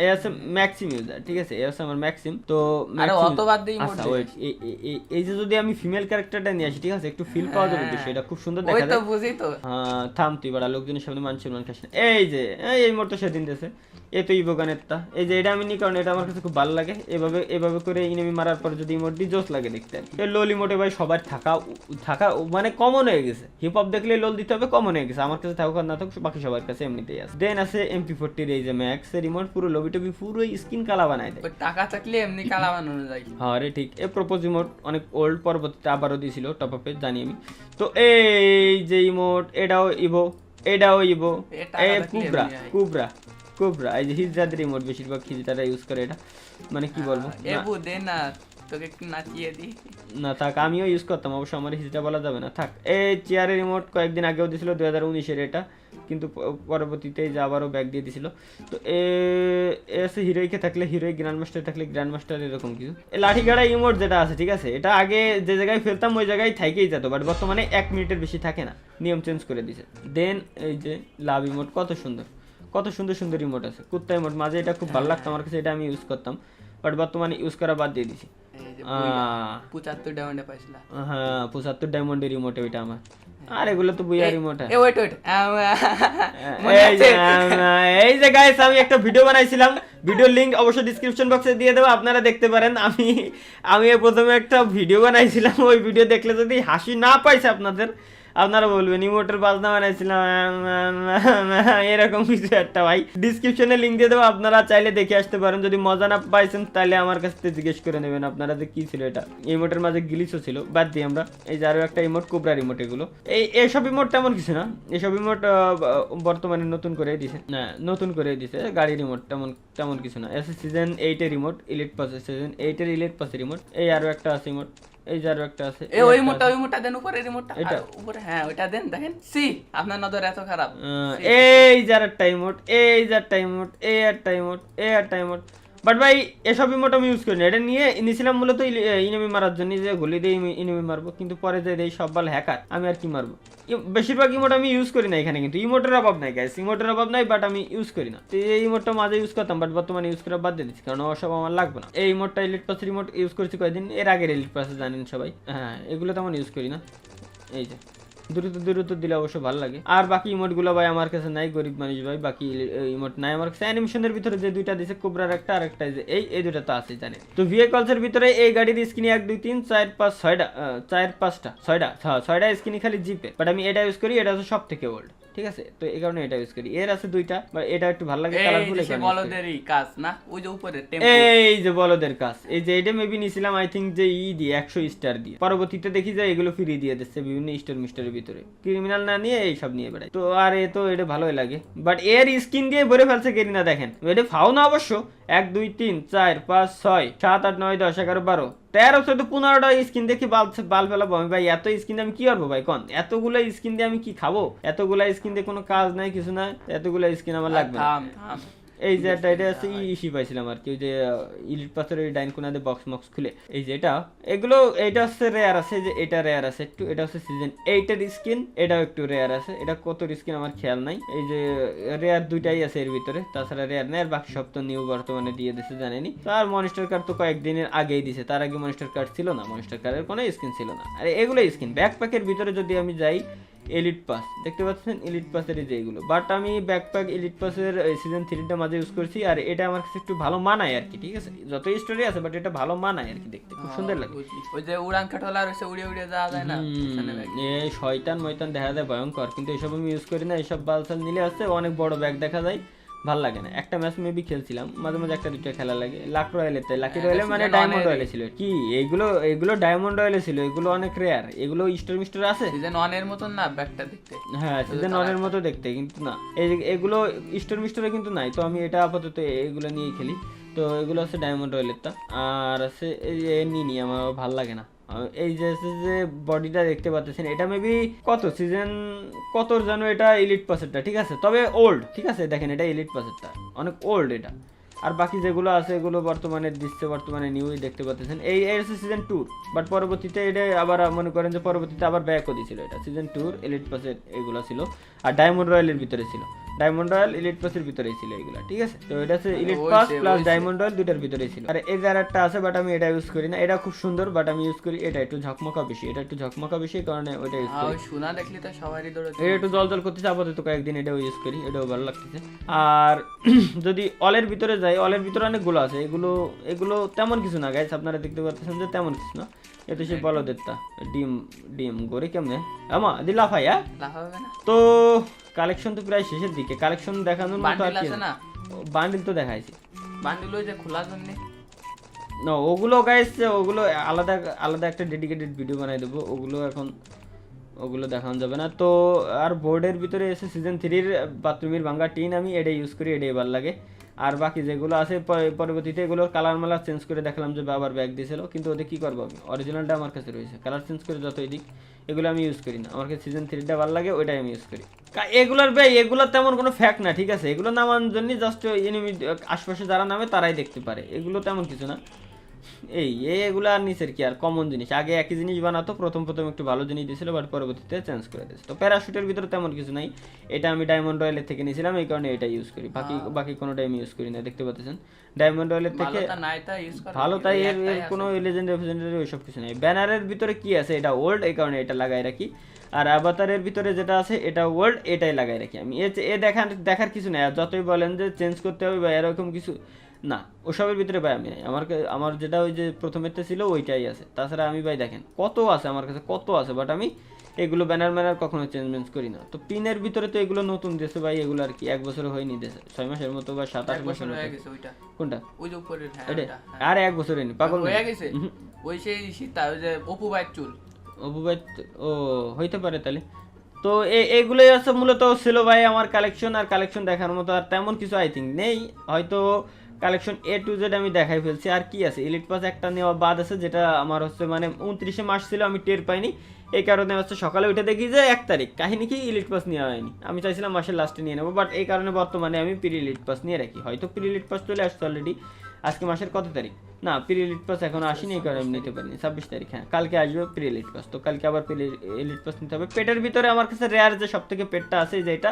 এই আছে ম্যাক্সিম ইউজার, ঠিক আছে, এই আছে আমার ম্যাক্সিম। তো আরে অত বাদ দিয়ে ইমোট এই যে যদি আমি ফিমেল ক্যারেক্টারটা নিয়ে আসি, ঠিক আছে, একটু ফিল পাওয়া যাবে বেশি, এটা খুব সুন্দর দেখা ওই যায়। তো বুঝি তো। হ্যাঁ থাম তুই বড় লোকজনের সামনে মানছি মান খাস না। এই যে এই মুহূর্তে সেদিন দেশে এই তো ইভোগানেরটা, এই যে এটা আমি নি, কারণ এটা আমার কাছে খুব ভালো লাগে। এভাবে করে ইনেমি মারার পর যদি ইমোট দি জোস লাগে দেখতে। এই লোল ইমোটে ভাই সবার থাকা মানে কমন হয়ে গেছে, হিপ হপ দেখলে লোল দিতে হবে, কমন হয়ে গেছে। আমার কাছে থাকুক আর না থাকুক বাকি সবার কাছে এমনিতেই আছে। দেন আছে MP40 এই যে ম্যাক্স এর রিমোট, পুরো লবি টবি পুরো স্কিন কালা বানায় দেয়। ওই টাকা থাকলে এমনি কালা বানানো যায়। হ্যাঁ রে ঠিক। এই প্রপোজ ইমোট অনেক ওল্ড, পরবর্তীতে আবারও দিয়েছিল টপ আপে, জানি আমি। তো এই যে ইমোট এটাও ইভো, এটাও ইভো, কুবরা এই যে হিজরাদের রিমোট, বেশিরভাগ হিজরারা ইউজ করে এটা, মানে কি বলবো দে না তোকে একটু নাচিয়ে দি না থাক, আমিও ইউজ করতাম অবশ্য, আমার হিজরা বলা যাবে না, থাক। এই চেয়ারের রিমোট কয়েকদিন আগেও দিছিল 2019-এর এটা, কিন্তু পরবর্তীতে যে আবারও ব্যাক দিয়ে দিছিল। তো এসে হিরোইকে থাকলে হিরোই, গ্র্যান্ড মাস্টার থাকলে গ্র্যান্ড মাস্টার, এরকম কিছু। এই লাঠিগাড়া ইমোট যেটা আছে, ঠিক আছে, এটা আগে যে জায়গায় ফেলতাম ওই জায়গায় থাকেই যেত, বাট বর্তমানে 1 মিনিটের বেশি থাকে না, নিয়ম চেঞ্জ করে দিছে। দেন এই যে লাভ ইমোট, কত সুন্দর সুন্দর ইমোট আছে। কুত্তা ইমোট মাঝে এটা খুব ভালো লাগতো আমার কাছে, এটা আমি ইউজ করতাম, বাট বর্তমানে ইউজ করা বাদ দিয়ে দিছি। 75 ডায়মন্ডে পাইছিলা? হ্যাঁ 75 ডায়মন্ডের রিমোট ওইটা আমার। আর এগুলো তো বুইয়া রিমোট। ওয়েট এই যে গাইস আমি একটা ভিডিও বানাইছিলাম, ভিডিওর লিংক অবশ্যই ডেসক্রিপশন বক্সে দিয়ে দেবো, আপনারা দেখতে পারেন। আমি প্রথমে একটা ভিডিও বানাইছিলাম, ওই ভিডিও দেখলে যদি হাসি না পাইছে আপনারা বলবেন ইমোটের বাজনা বানাইছিলাম এরকম কিছু একটা। ভাই ডিসক্রিপশনে লিংক দিয়ে দেবো, আপনারা চাইলে দেখে আসতে পারেন। যদি মজা না পাইছেন তাহলে আমার কাছ থেকে জিজ্ঞেস করে নেবেন আপনারা যে কি ছিল এটা। ইমোটের মাঝে গ্লিচও ছিল, বাদ দিই আমরা। এই যে আরো একটা ইমোট, কোবরা ইমোট, এগুলো এইসব ইমোট তেমন কিছু না, এসব ইমোট বর্তমানে নতুন করে দিছে। গাড়ির রিমোট তেমন কিছু না। এসে সিজন 8-এর রিমোট, ইলিট পাসের সিজন 8-এর ইলিট পাসের রিমোট। এই আরো একটা আছে ইমোট, এই যে আরো একটা আছে। ওই মোটা দেন উপরে রিমোটটা, আর উপরে হ্যাঁ ওইটা দেন। দেখেন সি আপনার নজর এত খারাপ। এই যে আরেকটা ইমোট, এই যে একটা ইমোট, এই একটা ইমোট। বাট ভাই এসব ইমোট আমি ইউজ করি না, এটা নিয়েছিলাম মূলত ইনেমি মারার জন্য, যে গুলি দিয়ে ইনেমি মারবো, কিন্তু পরে যে এই সব বাল হ্যাকার, আমি আর কি মারবো। বেশিরভাগ ইমোট আমি ইউজ করি না এখানে, কিন্তু ইমোটের অভাব নাই গাইস, ইমোটের অভাব নাই, বাট আমি ইউজ করি না। তো এই ইমোটটা মাঝে ইউজ করতাম, বাট বর্তমানে ইউজ করা বাদ দিয়ে দিচ্ছি, কারণ ওসব আমার লাগবে না। এই ইমোটটা এলিট পাসের ইমোট ইউজ করছি কয়েকদিন, এর আগের এলিট পাসে জানেন সবাই। হ্যাঁ এগুলো তেমন ইউজ করি না। এই যে দ্রুত দ্রুত দিলে অবশ্য ভালো লাগে। আর বাকি ইমোট গুলো ভাই আমার কাছে নাই, গরিব মানুষ ভাই, বাকি ইমোট নাই আমার কাছে। অ্যানিমেশনের ভিতরে যে দুইটা দিছে কোবরার একটা আর একটা যে এই দুইটা তো আছে জানেন। তো ভেহিকলস এর ভিতরে এই গাড়ির স্ক্রিনে 1 2 3 4 5 6টা 6টা স্ক্রিন খালি জিপে, বাট আমি এটা ইউজ করি, এটা হচ্ছে সব থেকে ওল্ড, ঠিক আছে। তো এই কারণে এটা ইউজ করি। এর আছে দুইটা, বাট এটা একটু ভালো লাগে, কালারফুল। এই যে বলদেরই কাজ না, ওই যে উপরে টেম্পো, এই যে বলদের কাজ, এই যে এটা মেবি নিছিলাম আই থিংক যে দিয়ে 100 স্টার দিয়ে, পরবর্তীতে দেখি যে এগুলো ফ্রি দিয়ে দিচ্ছে বিভিন্ন স্টোর মিস্টারের ভিতরে, ক্রিমিনাল না নিয়ে এই সব নিয়ে বেড়ায়। তো আর এ তো এটা ভালোই লাগে, বাট এর স্কিন দিয়ে ভরে ফেলছে গেরিনা, দেখেন এটা ফাও না অবশ্য। 1 2 3 4 5 6 7 8 9 10 11 12 13 14 15টা স্কিন দেখি বাল ফেলাবো আমি ভাই। এত স্কিন আমি কি করবো ভাই কন? এতগুলো স্কিন দিয়ে আমি কি খাবো? এতগুলা স্কিন দিয়ে কোনো কাজ নাই, কিছু নাই, এতগুলা স্কিন আমার লাগবে না। থাম থাম। এই যে এটা আছে ইসি পাইছিলাম আর কি, ওই যে ইলিট পাথরের ওই ডাইন কোনাতে বক্স খুলে। এই যে এটা হচ্ছে রেয়ার আছে, যে এটা রেয়ার আছে একটু, এটা হচ্ছে সিজন 8 এর স্কিন, এটাও একটু রেয়ার আছে। এটা কত স্কিন আমার খেয়াল নাই। এই যে রেয়ার দুইটাই আছে এর ভিতরে, তাছাড়া রেয়ার নেই। আর বাকি সব তো নিউ বর্তমানে দিয়ে দিছে জানেনি। তার মনিস্টার কার্ড তো কয়েকদিনের আগেই দিছে, তার আগে মনিস্টার কার্ড ছিল না, মনিস্টার কার্ডের কোনো স্কিন ছিল না। আর এগুলো স্কিন ব্যাকপ্যাকের ভিতরে যদি আমি যাই, এলিট পাস দেখতে পাচ্ছেন, এলিট পাসের এই যে এগুলো, বাট আমি ব্যাকপ্যাক এলিট পাসের সিজন 3টা মাঝে ইউজ করছি, আর এটা আমার কাছে একটু ভালো মানায় আর কি, ঠিক আছে। যত স্টোরি আছে বাট এটা ভালো মানায় আর কি, দেখতে খুব সুন্দর লাগে। ওই যে উড়ান কাঠওয়ালা রয়েছে, উড়ে উড়ে যাওয়া যায় না পিছনে ব্যাগ। এই শয়তান ময়তান দেখা যায় ভয়ঙ্কর, কিন্তু এসব আমি ইউজ করি না। এসব বালসাল নিলে আসছে অনেক বড় ব্যাগ দেখা যায়, ভাল লাগে না। একটা ম্যাচ মেবি খেলছিলাম, মাঝে মাঝে একটা দুটো খেলা লাগে। লাক রয়্যালে, তাই লাকি রয়্যালে মানে ডায়মন্ড রয়্যালে ছিল কি, এইগুলো ডায়মন্ড রয়্যালে ছিল, এগুলো অনেক রেয়ার, এগুলো স্টোর মিস্টার আছে। সিজন 1 এর মতন না ব্যাগটা দেখতে, হ্যাঁ সিজন 1 এর মতো দেখতে, কিন্তু না এগুলো স্টোর মিস্টারে কিন্তু নাই। তো আমি এটা আপাতত এগুলো নিয়েই খেলি। তো এগুলো আছে ডায়মন্ড রয়্যালেরটা, আর আছে এই যে নিনি, আমার ভাল লাগে না। এই যে বডিটা দেখতে পাচ্ছেন, এটা মেবি কত সিজন কত জানো, এটা এলিট পাসেরটা, ঠিক আছে, তবে ওল্ড, ঠিক আছে। দেখেন এটা এলিট পাসেরটা, অনেক ওল্ড এটা। আর বাকি যেগুলো আছে এগুলো বর্তমানে দিচ্ছে, বর্তমানে নিউই দেখতে পাচ্ছেন। এই হচ্ছে সিজন 2, বাট পরবর্তীতে এটা আবার মনে করেন যে পরবর্তীতে আবার ব্যাকও দিয়েছিল। এটা সিজন 2 এলিট পাসের এগুলো ছিল, আর ডায়মন্ড রয়্যালের ভিতরে ছিল। ডায়মন্ড রয়্যাল এলিট পাসের ভিতরেই ছিল এগুলা, ঠিক আছে। তো এটা হচ্ছে elite pass plus diamond royal দুইটার ভিতরেই ছিল। আর এই যারাটা আছে, বাট আমি এটা ইউজ করি না। এটা খুব সুন্দর, বাট আমি ইউজ করি এটা একটু ঝকমকা বেশি, এটা একটু ঝকমকা বেশি কারণে ওইটা ইউজ করি। ওই সোনা দেখলে তো সবারই দৌড়ে এটা একটু জল করতেছে আপাতত, কয়েকদিন এটাও ইউজ করি, এটাও ভালো লাগতেছে। আর যদি অলের ভিতরে যাই, অলের ভিতরে অনেকগুলো আছে, এগুলো তেমন কিছু না গাইস, আপনারা দেখতে পাচ্ছেন যে তেমন কিছু না। এটা সে বলদেরটা ডিম গড়ে কেমনে আমা দিলা ভাই। লাফাবে না তো কালেকশন তো প্রায় শেষের দিকে, কালেকশন দেখানোর মতো আর বান্ডিল কি আছে না, বান্ডিল তো দেখাইছি। বান্ডিল ওই যে খোলার জন্য না ওগুলো গাইস, ওগুলো আলাদা আলাদা একটা ডেডিকেটেড ভিডিও বানাই দেবো, ওগুলো দেখানো যাবে না। তো আর বোর্ডের ভিতরে এসে সিজন 3-র বাথরুমের ভাঙ্গা টিন, আমি এটাই ইউজ করি, এটাই ভালো লাগে। আর বাকি যেগুলো আছে পরবর্তীতে এগুলোর কালার মালার চেঞ্জ করে দেখলাম যে আবার ব্যাগ দিয়েছিল, কিন্তু ওদের কী করবো, আমি অরিজিনালটা আমার কাছে রয়েছে, কালার চেঞ্জ করে যতই দিক এগুলো আমি ইউজ করি না। আমার কাছে সিজন 3টা ভালো লাগে, ওইটাই আমি ইউজ করি। এগুলোর ভাই এগুলো তেমন কোনো ফ্যাক্ট না, ঠিক আছে। এগুলো নামানোর জন্য জাস্ট এনিমি আশপাশে যারা নামে তারাই দেখতে পারে, এগুলো তেমন কিছু না। এগুলো আর নিচের কি আর কমন জিনিস, আগে একই জিনিস বানাতো, প্রথম একটু ভালো জিনিস দিয়েছিল, বাট পরবর্তীতে চেঞ্জ করে দিয়েছে। তো প্যারাশুটের ভিতরে তেমন কিছু নাই, এটা আমি ডায়মন্ড রয়্যালের থেকে নিয়েছিলাম, এই কারণে এটা ইউজ করি। বাকি কোনোটাই আমি ইউজ করি না, দেখতে পাচ্ছেন ডায়মন্ড রয়্যালের থেকে ভালো, তাই এর কোনো লেজেন্ডারি ওইসব কিছু নাই। ব্যানারের ভিতরে কি আছে, এটা ওল্ড, এই কারণে এটা লাগাই রাখি। আর অ্যাভাতারের ভিতরে যেটা আছে এটা ওল্ড, এটাই লাগাই রাখি আমি। দেখার কিছু নাই, আর যতই বলেন যে চেঞ্জ করতে হবে বা এরকম কিছু না, ওসবের ভিতরে ভাই আমি নাই। আমার যেটা ওই যে প্রথমেরটা ছিল ওইটাই আছে। তাছাড়া আমি ভাই দেখেন কত আছে আমার কাছে, কত আছে, বাট আমি এগুলো ব্যানার কখনো চেঞ্জ করি না। তো পিনের ভিতরে তো এগুলো নতুন দিয়েছে ভাই, এগুলো আর কি 1 বছর হয়নি দিয়েছে, 6 মাসের মতো বা 7-8 মাসের মতো। কোনটা? ওই যে উপরের, আরে 1 বছর হয়নি, পাগল হয়ে গেছে ওই সেই সীতা, ওই যে অপু ভাইয়ের চুল, অপু ভাই, ও হইতে পারে তাহলে। তো এগুলোই আছে মূলত ছিল ভাই আমার কালেকশন। আর কালেকশন দেখার মতো আর তেমন কিছু আই থিঙ্ক নেই, হয়তো কালেকশন A to Z আমি দেখাই ফেলছি। আর কি আছে, এলিট পাস একটা নেওয়া বাদ আছে, যেটা আমার হচ্ছে মানে 29 মাস ছিল, আমি টের পাইনি, এই কারণে হচ্ছে সকালে উঠে দেখি যে 1 তারিখ, কাহিনী কি এলিট পাস নেওয়া হয়নি। আমি চাইছিলাম মাসের লাস্টে নিয়ে নেবো, বাট এই কারণে বর্তমানে আমি প্রি এলিট পাস নিয়ে রাখি। হয়তো প্রি এলিট পাস চলে আসছে অলরেডি, আজকে মাসের কত তারিখ, না প্রি এলিট পাস এখনো আসেনি, এই কারণে আমি নিতে পারিনি। 26 তারিখ, হ্যাঁ কালকে আসবে প্রি এলিট পাস, তো কালকে আবার প্রি এলিট পাস নিতে হবে। পেটের ভিতরে আমার কাছে রেয়ার যে সব থেকে পেটটা আছে, যেটা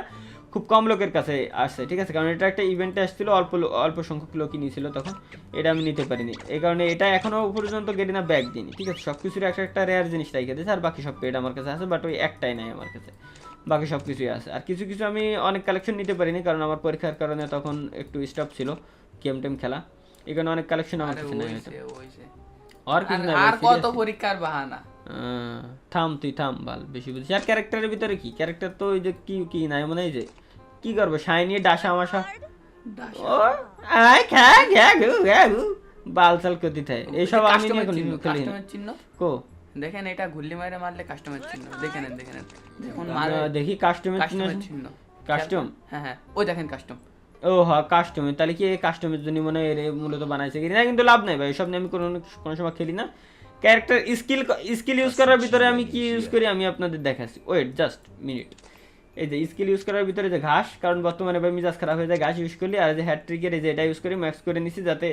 খুব কম লোকের কাছে আসছে, ঠিক আছে, কারণ এটা একটা ইভেন্টে আসছিল, অল্প সংখ্যক লোকই নিয়েছিল তখন, এটা আমি নিতে পারিনি, এই কারণে এটা এখনো পর্যন্ত গেরিনা ব্যাগ দিইনি, ঠিক আছে। সব কিছুর একটা রেয়ার জিনিস রেখে দিয়েছে, আর বাকি সব পেড আমার কাছে আছে, বাট ওই একটাই নাই আমার কাছে, বাকি সব কিছুই আছে। আর কিছু কিছু আমি অনেক কালেকশন নিতে পারিনি, কারণ আমার পরীক্ষার কারণে তখন একটু স্টপ ছিল গেম টেম খেলা, এই কারণে অনেক কালেকশন আমার কাছে নাই হয়তো। আর কিছু না, আর কত পরীক্ষার বাহানা। থাম তুই থাম, বাল বেশি বুঝিস। আর ক্যারেক্টারের ভিতরে কি ক্যারেক্টার, তো ওই যে কি কি নাই মনে হয়, যে কি করবো শাইনি ডাসা মাসা ও আই খা গা গু গা গু বাল চাল করতে থাকে, এইসব আমি নিয়ে খেলি না। কাস্টমার চিহ্ন কো দেখেন, এটা ঘুরলি মারে মারলে কাস্টমার চিহ্ন, দেখে নেন দেখে নেন, দেখুন দেখি কাস্টমার চিহ্ন, কাস্টম, হ্যাঁ ওই দেখেন কাস্টম। ও হ্যাঁ কাস্টম, তাহলে কি কাস্টমের জন্য মনে হয় এর মূলত বানাইছে কি না, কিন্তু লাভ নাই ভাই, এসব নিয়ে আমি কোনো সময় খেলি না। ক্যারেক্টার স্কিল ইউজ করার ভিতরে আমি কি ইউজ করি আমি আপনাদের দেখাচ্ছি, ওয়েট জাস্ট মিনিট। এই যে স্কিল ইউজ করার ভিতরে যে ঘাস, কারণ বর্তমানে ভাই মিজাজ খারাপ হয়ে যায় ঘাস ইউজ করলে, আর যে হ্যাট্রিকের এই যে এটা ইউজ করি ম্যাক্স করে নিছি, যাতে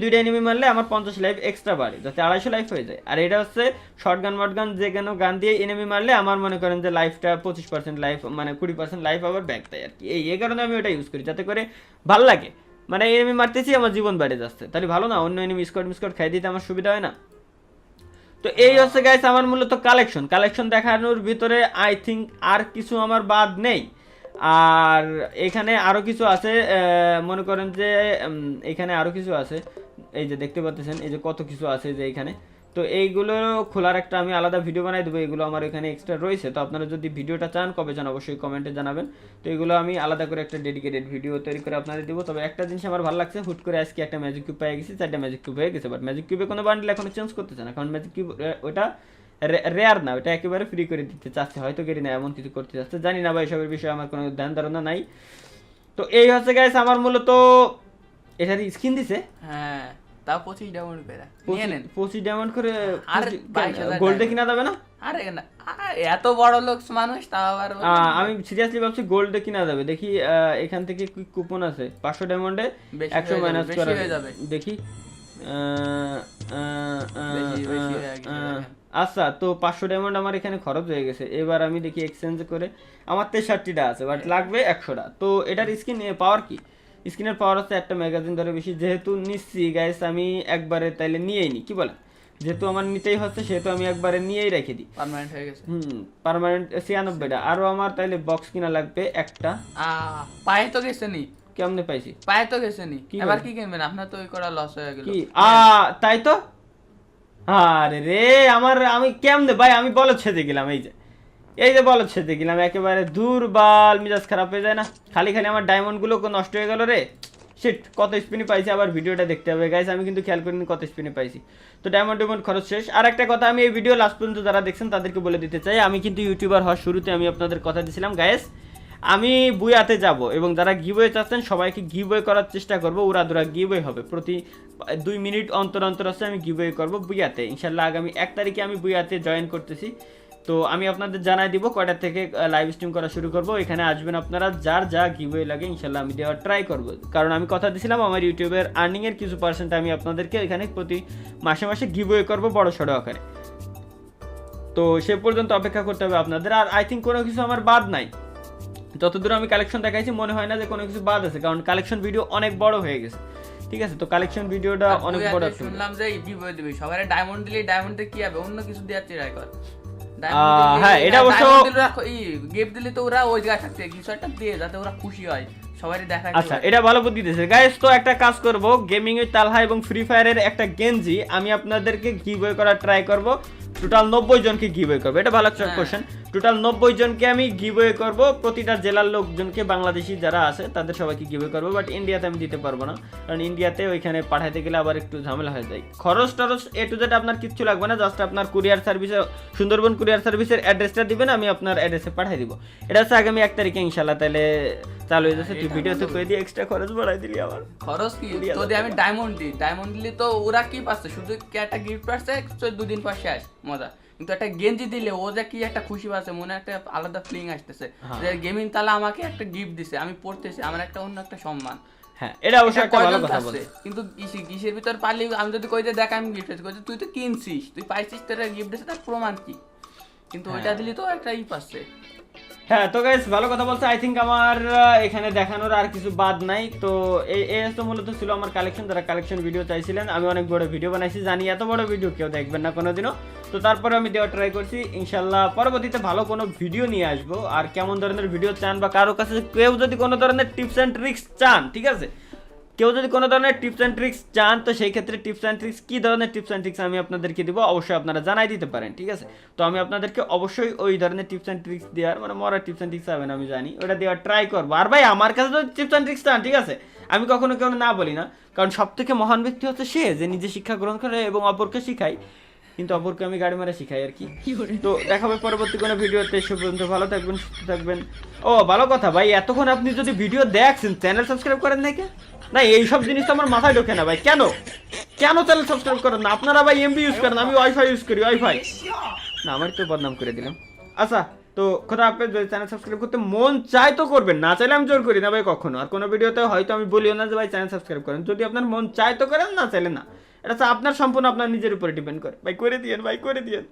দুইটা এনিমি মারলে আমার 50 লাইফ এক্সট্রা বাড়ে, যাতে 250 লাইফ হয়ে যায়। আর এটা হচ্ছে শর্টগান মটগান যে কোনো গান দিয়ে এনিমি মারলে আমার মনে করেন যে লাইফটা 25% লাইফ, মানে 20% লাইফ আবার ব্যাক দেয় আর কি, এই কারণে আমি ওটা ইউজ করি, যাতে করে ভাল লাগে, মানে এনিমি মারতেছি আমার জীবন বেড়ে যাচ্ছে, তাহলে ভালো না, অন্য এনিমি স্কোয়াড খাই দিতে আমার সুবিধা হয় না। তো এই হচ্ছে গাইস আমার মূলত কালেকশন দেখানোর ভিতরে আই থিঙ্ক আর কিছু আমার বাদ নেই। আর এখানে আরো কিছু আছে, মনে করেন যে এখানে আরো কিছু আছে, এই যে দেখতে পাচ্ছেন এই যে কত কিছু আছে যে এখানে, তো এইগুলো খোলার একটা আমি আলাদা ভিডিও বানাই দেবো, এগুলো আমার এখানে এক্সট্রা রয়েছে, তো আপনারা যদি ভিডিওটা চান কবে চান অবশ্যই কমেন্টে জানাবেন, তো এগুলো আমি আলাদা করে একটা ডেডিকেটেড ভিডিও তৈরি করে আপনাদের দেবো। তবে একটা জিনিস আমার ভালো লাগছে, হুট করে আজকে একটা ম্যাজিক কিউব পেয়ে গেছি, 4টা ম্যাজিক কিউব হয়ে গেছে, বাট ম্যাজিক কিউবে কোনো বান্ডেল এখনো চেঞ্জ করতেছে না, কারণ ম্যাজিক কিউব ওটা রেয়ার না, ওটা একেবারে ফ্রি করে দিতে চাচ্ছে, হয়তো গেরি না এমন কিছু করতে চাচ্ছে, জানি না ভাই, এসবের বিষয়ে আমার কোনো ধ্যান ধারণা নাই। তো এই হচ্ছে গাইস আমার মূলত এটার স্কিন দিছে, হ্যাঁ তাও 25 ডায়মন্ড করে নিয়ে নেন, 25 ডায়মন্ড করে, আর 22,000 গোল্ডে কিনা যাবে না? আরে না, এত বড় লোক মানুষ তাও আবার আমি সিরিয়াসলি ভাবছি গোল্ডে কিনা যাবে, দেখি এখান থেকে কি কুপন আছে 500 ডায়মন্ডে 100 মাইনাস করা যাবে, দেখি আচ্ছা, তো 500 ডায়মন্ড আমার এখানে খরচ হয়ে গেছে, এবার আমি দেখি এক্সচেঞ্জ করে, আমার 63টা আছে, বাট লাগবে 100টা। তো এটার স্কিন পাওয়ার কি, স্কিনের পাওয়ার হচ্ছে একটা ম্যাগাজিন ধরে বেশি, যেহেতু নিচ্ছি গাইস আমি একবারে তাইলে নিয়েই নি, কি বলেন, যেহেতু আমার নিতেই হচ্ছে সেহেতু আমি একবারে নিয়েই রেখে দিই, পার্মানেন্ট হয়ে গেছে। পার্মানেন্ট 96টা, আরো আমার তাইলে বক্স কিনা লাগবে একটা। পায়ে তো গেছে নি, কেমনে পাইছি, পায়ে তো গেছে নি, এবার কি কিনবেন, আপনার তো ওই করা লস হয়ে গেল কি তাই তো, আরে রে আমি কেমনে ভাই, আমি বলদ ছেদে গেলাম, এই যে বলদ ছেদে গেলাম একেবারে, দুর্বল মিজাজ খারাপ হয়ে যায় না, খালি আমার ডায়মন্ড গুলো নষ্ট হয়ে গেল রে, শিট, কত স্পিনে পাইছি, আবার ভিডিওটা দেখতে হবে গাইস, আমি কিন্তু খেয়াল করিনি কত স্পিনে পাইছি। তো ডায়মন্ড খরচ শেষ। আর একটা কথা, আমি এই ভিডিও লাস্ট পর্যন্ত যারা দেখছেন তাদেরকে বলে দিতে চাই, আমি কিন্তু ইউটিউবার হওয়ার শুরুতে আমি আপনাদের কথা দিয়েছিলাম গাইস, আমি বুয়াতে যাব, এবং যারা গিভওয়ে চাচ্ছেন সবাইকে গিভওয়ে করার চেষ্টা করব, উড়াদুরা গিভওয়ে হবে, প্রতি 2 মিনিট অন্তর অন্তর আছে আমি গিভওয়ে করব বুয়াতে, ইনশাল্লাহ আগামী 1 তারিখে আমি বুয়াতে জয়েন করতেছি। তো আমি আপনাদের জানাই দিব কয়টা থেকে লাইভ স্ট্রিম করা শুরু করব, এখানে আসবেন আপনারা, যার যা গিভওয়ে লাগে ইনশাল্লাহ আমি দেওয়ার ট্রাই করব, কারণ আমি কথা দিয়েছিলাম আমার ইউটিউবের আর্নিংয়ের কিছু পার্সেন্ট আমি আপনাদেরকে এখানে প্রতি মাসে মাসে গিভওয়ে করব বড় সড়ো আকারে। তো সে পর্যন্ত অপেক্ষা করতে হবে আপনাদের। আর আই থিঙ্ক কোনো কিছু আমার বাদ নাই, যতদূর আমি কালেকশন দেখাইছি মনে হয় না যে কোনো কিছু বাদ আছে, কারণ কালেকশন ভিডিও অনেক বড় হয়ে গেছে, ঠিক আছে। তো কালেকশন ভিডিওটা অনেক বড়, শুনলাম যে গিভওয়ে দিবি, সবাই ডায়মন্ড দিলে ডায়মন্ডে কি হবে, অন্য কিছু দেওয়ার ট্রাই কর। হ্যাঁ এটা অবশ্য গিফট দিলে তো ওরা ওই জায়গায় থাকছে, কিছু একটা দিয়ে যাতে ওরা খুশি হয়, সবাই দেখায়। আচ্ছা এটা ভালো বুদ্ধি দিয়েছে গাইস। তো একটা কাজ করব, গেমিং উইথ তালহা এবং ফ্রি ফায়ারের একটা গেঞ্জি আমি আপনাদেরকে গিভওয়ে করার ট্রাই করব, টোটাল 90 জনকে গিভওয়ে করব, এটা ভালো একটা কোশ্চেন, টোটাল 90 জনকে আমি গিভওয়ে করব, প্রতিটা জেলার লোকজনকে, বাংলাদেশি যারা আছে তাদের সবাইকে গিভওয়ে করব, বাট ইন্ডিয়াতে আমি দিতে পারবো না, কারণ ইন্ডিয়াতে ওইখানে পাঠাইতে গেলে আবার একটু ঝামেলা হয়ে যায়, খরচ টরচ এ টু জেড আপনার কিচ্ছু লাগবে না, জাস্ট আপনার কুরিয়ার সার্ভিসে, সুন্দরবন কুরিয়ার সার্ভিসের অ্যাড্রেসটা দিবেন, আমি আপনার অ্যাড্রেসে পাঠিয়ে দিব, এটা হচ্ছে আগামী 1 তারিখে ইনশাআল্লাহ, তাহলে চালু হয়ে যাচ্ছে। তুই ভিডিওতে কই দিয়ে এক্সট্রা খরচ বাড়াই দিলি, আবার খরচ কি যদি আমি ডায়মন্ড দিলে তো ওরা কি পাচ্ছে, শুধু কি একটা গিফট পাচ্ছে, 2 দিন পর শেষ মজা, কিন্তু একটা গেঞ্জি দিলে ও যে কি একটা খুশি পাচ্ছে, মনে একটা আলাদা ফিলিং আসতেছে যে গেমিং তালা আমাকে একটা গিফট দিছে, আমি পড়তেছি, আমার একটা অন্য একটা সম্মান। হ্যাঁ এটা অবশ্যই একটা ভালো কথা বলছে, কিন্তু কিসের ভিতর পারলি, আমি যদি কই যে দেখ আমি গিফট দিছি, তুই তো কিনছিস, তুই পাইছিস, তোর গিফট দিছে, তার প্রমাণ কি, কিন্তু ওইটা দিলি তো একটা পাচ্ছে। হ্যাঁ তো গাইস ভালো কথা বলছে। আই থিঙ্ক আমার এখানে দেখানোর আর কিছু বাদ নাই। তো এই তো মূলত ছিল আমার কালেকশন, যারা কালেকশন ভিডিও চাইছিলেন। আমি অনেক বড় ভিডিও বানাইছি, জানি এত বড় ভিডিও কেউ দেখবেন না কোনোদিনও। তো তারপরে আমি দেওয়া ট্রাই করছি, ইনশাল্লাহ পরবর্তীতে ভালো কোনো ভিডিও নিয়ে আসবো। আর কেমন ধরনের ভিডিও চান বা কারো কাছে কেউ যদি কোনো ধরনের টিপস অ্যান্ড ট্রিক্স চান, ঠিক আছে, কেউ যদি কোনো ধরনের টিপস অ্যান্ড ট্রিক্স চান, তো সেই ক্ষেত্রে টিপস অ্যান্ড ট্রিক্স কী ধরনের টিপস অ্যান্ড ট্রিক্স আমি আপনাদেরকে দিব, অবশ্যই আপনারা জানাই দিতে পারেন, ঠিক আছে। তো আমি আপনাদেরকে অবশ্যই ওই ধরনের টিপস অ্যান্ড ট্রিক্স দেওয়ার, মানে মরার টিপস অ্যান্ড ট্রিক্স হবে না আমি জানি, ওটা দেওয়ার ট্রাই করবো। আর ভাই আমার কাছে তো টিপস অ্যান্ড ট্রিক্স চান, ঠিক আছে, আমি কখনো কেউ না বলি না, কারণ সব থেকে মহান ব্যক্তি হচ্ছে সে যে নিজে শিক্ষা গ্রহণ করে এবং অপরকে শিখায়, কিন্তু অপরকে আমি গাড়ি মারা শিখাই আর কি। তো দেখা হবে পরবর্তী কোনো ভিডিওতে, সে পর্যন্ত ভালো থাকবেন, সুস্থ থাকবেন। ও ভালো কথা ভাই, এতক্ষণ আপনি যদি ভিডিও দেখছেন চ্যানেল সাবস্ক্রাইব করেন নাকি? না এইসব জিনিস তো আমার মাথায় ঢোকে না ভাই, কেন কেন চ্যানেল সাবস্ক্রাইব করেন না? আপনারা ভাই এমবি ইউজ করেন, আমি ওয়াইফাই ইউজ করি, ওয়াইফাই না, আমার তো বদনাম করে দিলাম। আচ্ছা তো খোদা হাফেজ। যদি চ্যানেল সাবস্ক্রাইব করতে মন চায় তো করবেন, না চাইলে আমি জোর করি না ভাই কখনো। আর কোনো ভিডিওতে হয়তো আমি বলিও না যে ভাই চ্যানেল সাবস্ক্রাইব করেন, যদি আপনার মন চায় তো করেন, না চাইলে না। এটা আপনার সম্পূর্ণ আপনার নিজের উপরে ডিপেন্ড করে। ভাই করে দিয়েন, ভাই করে দিয়েন।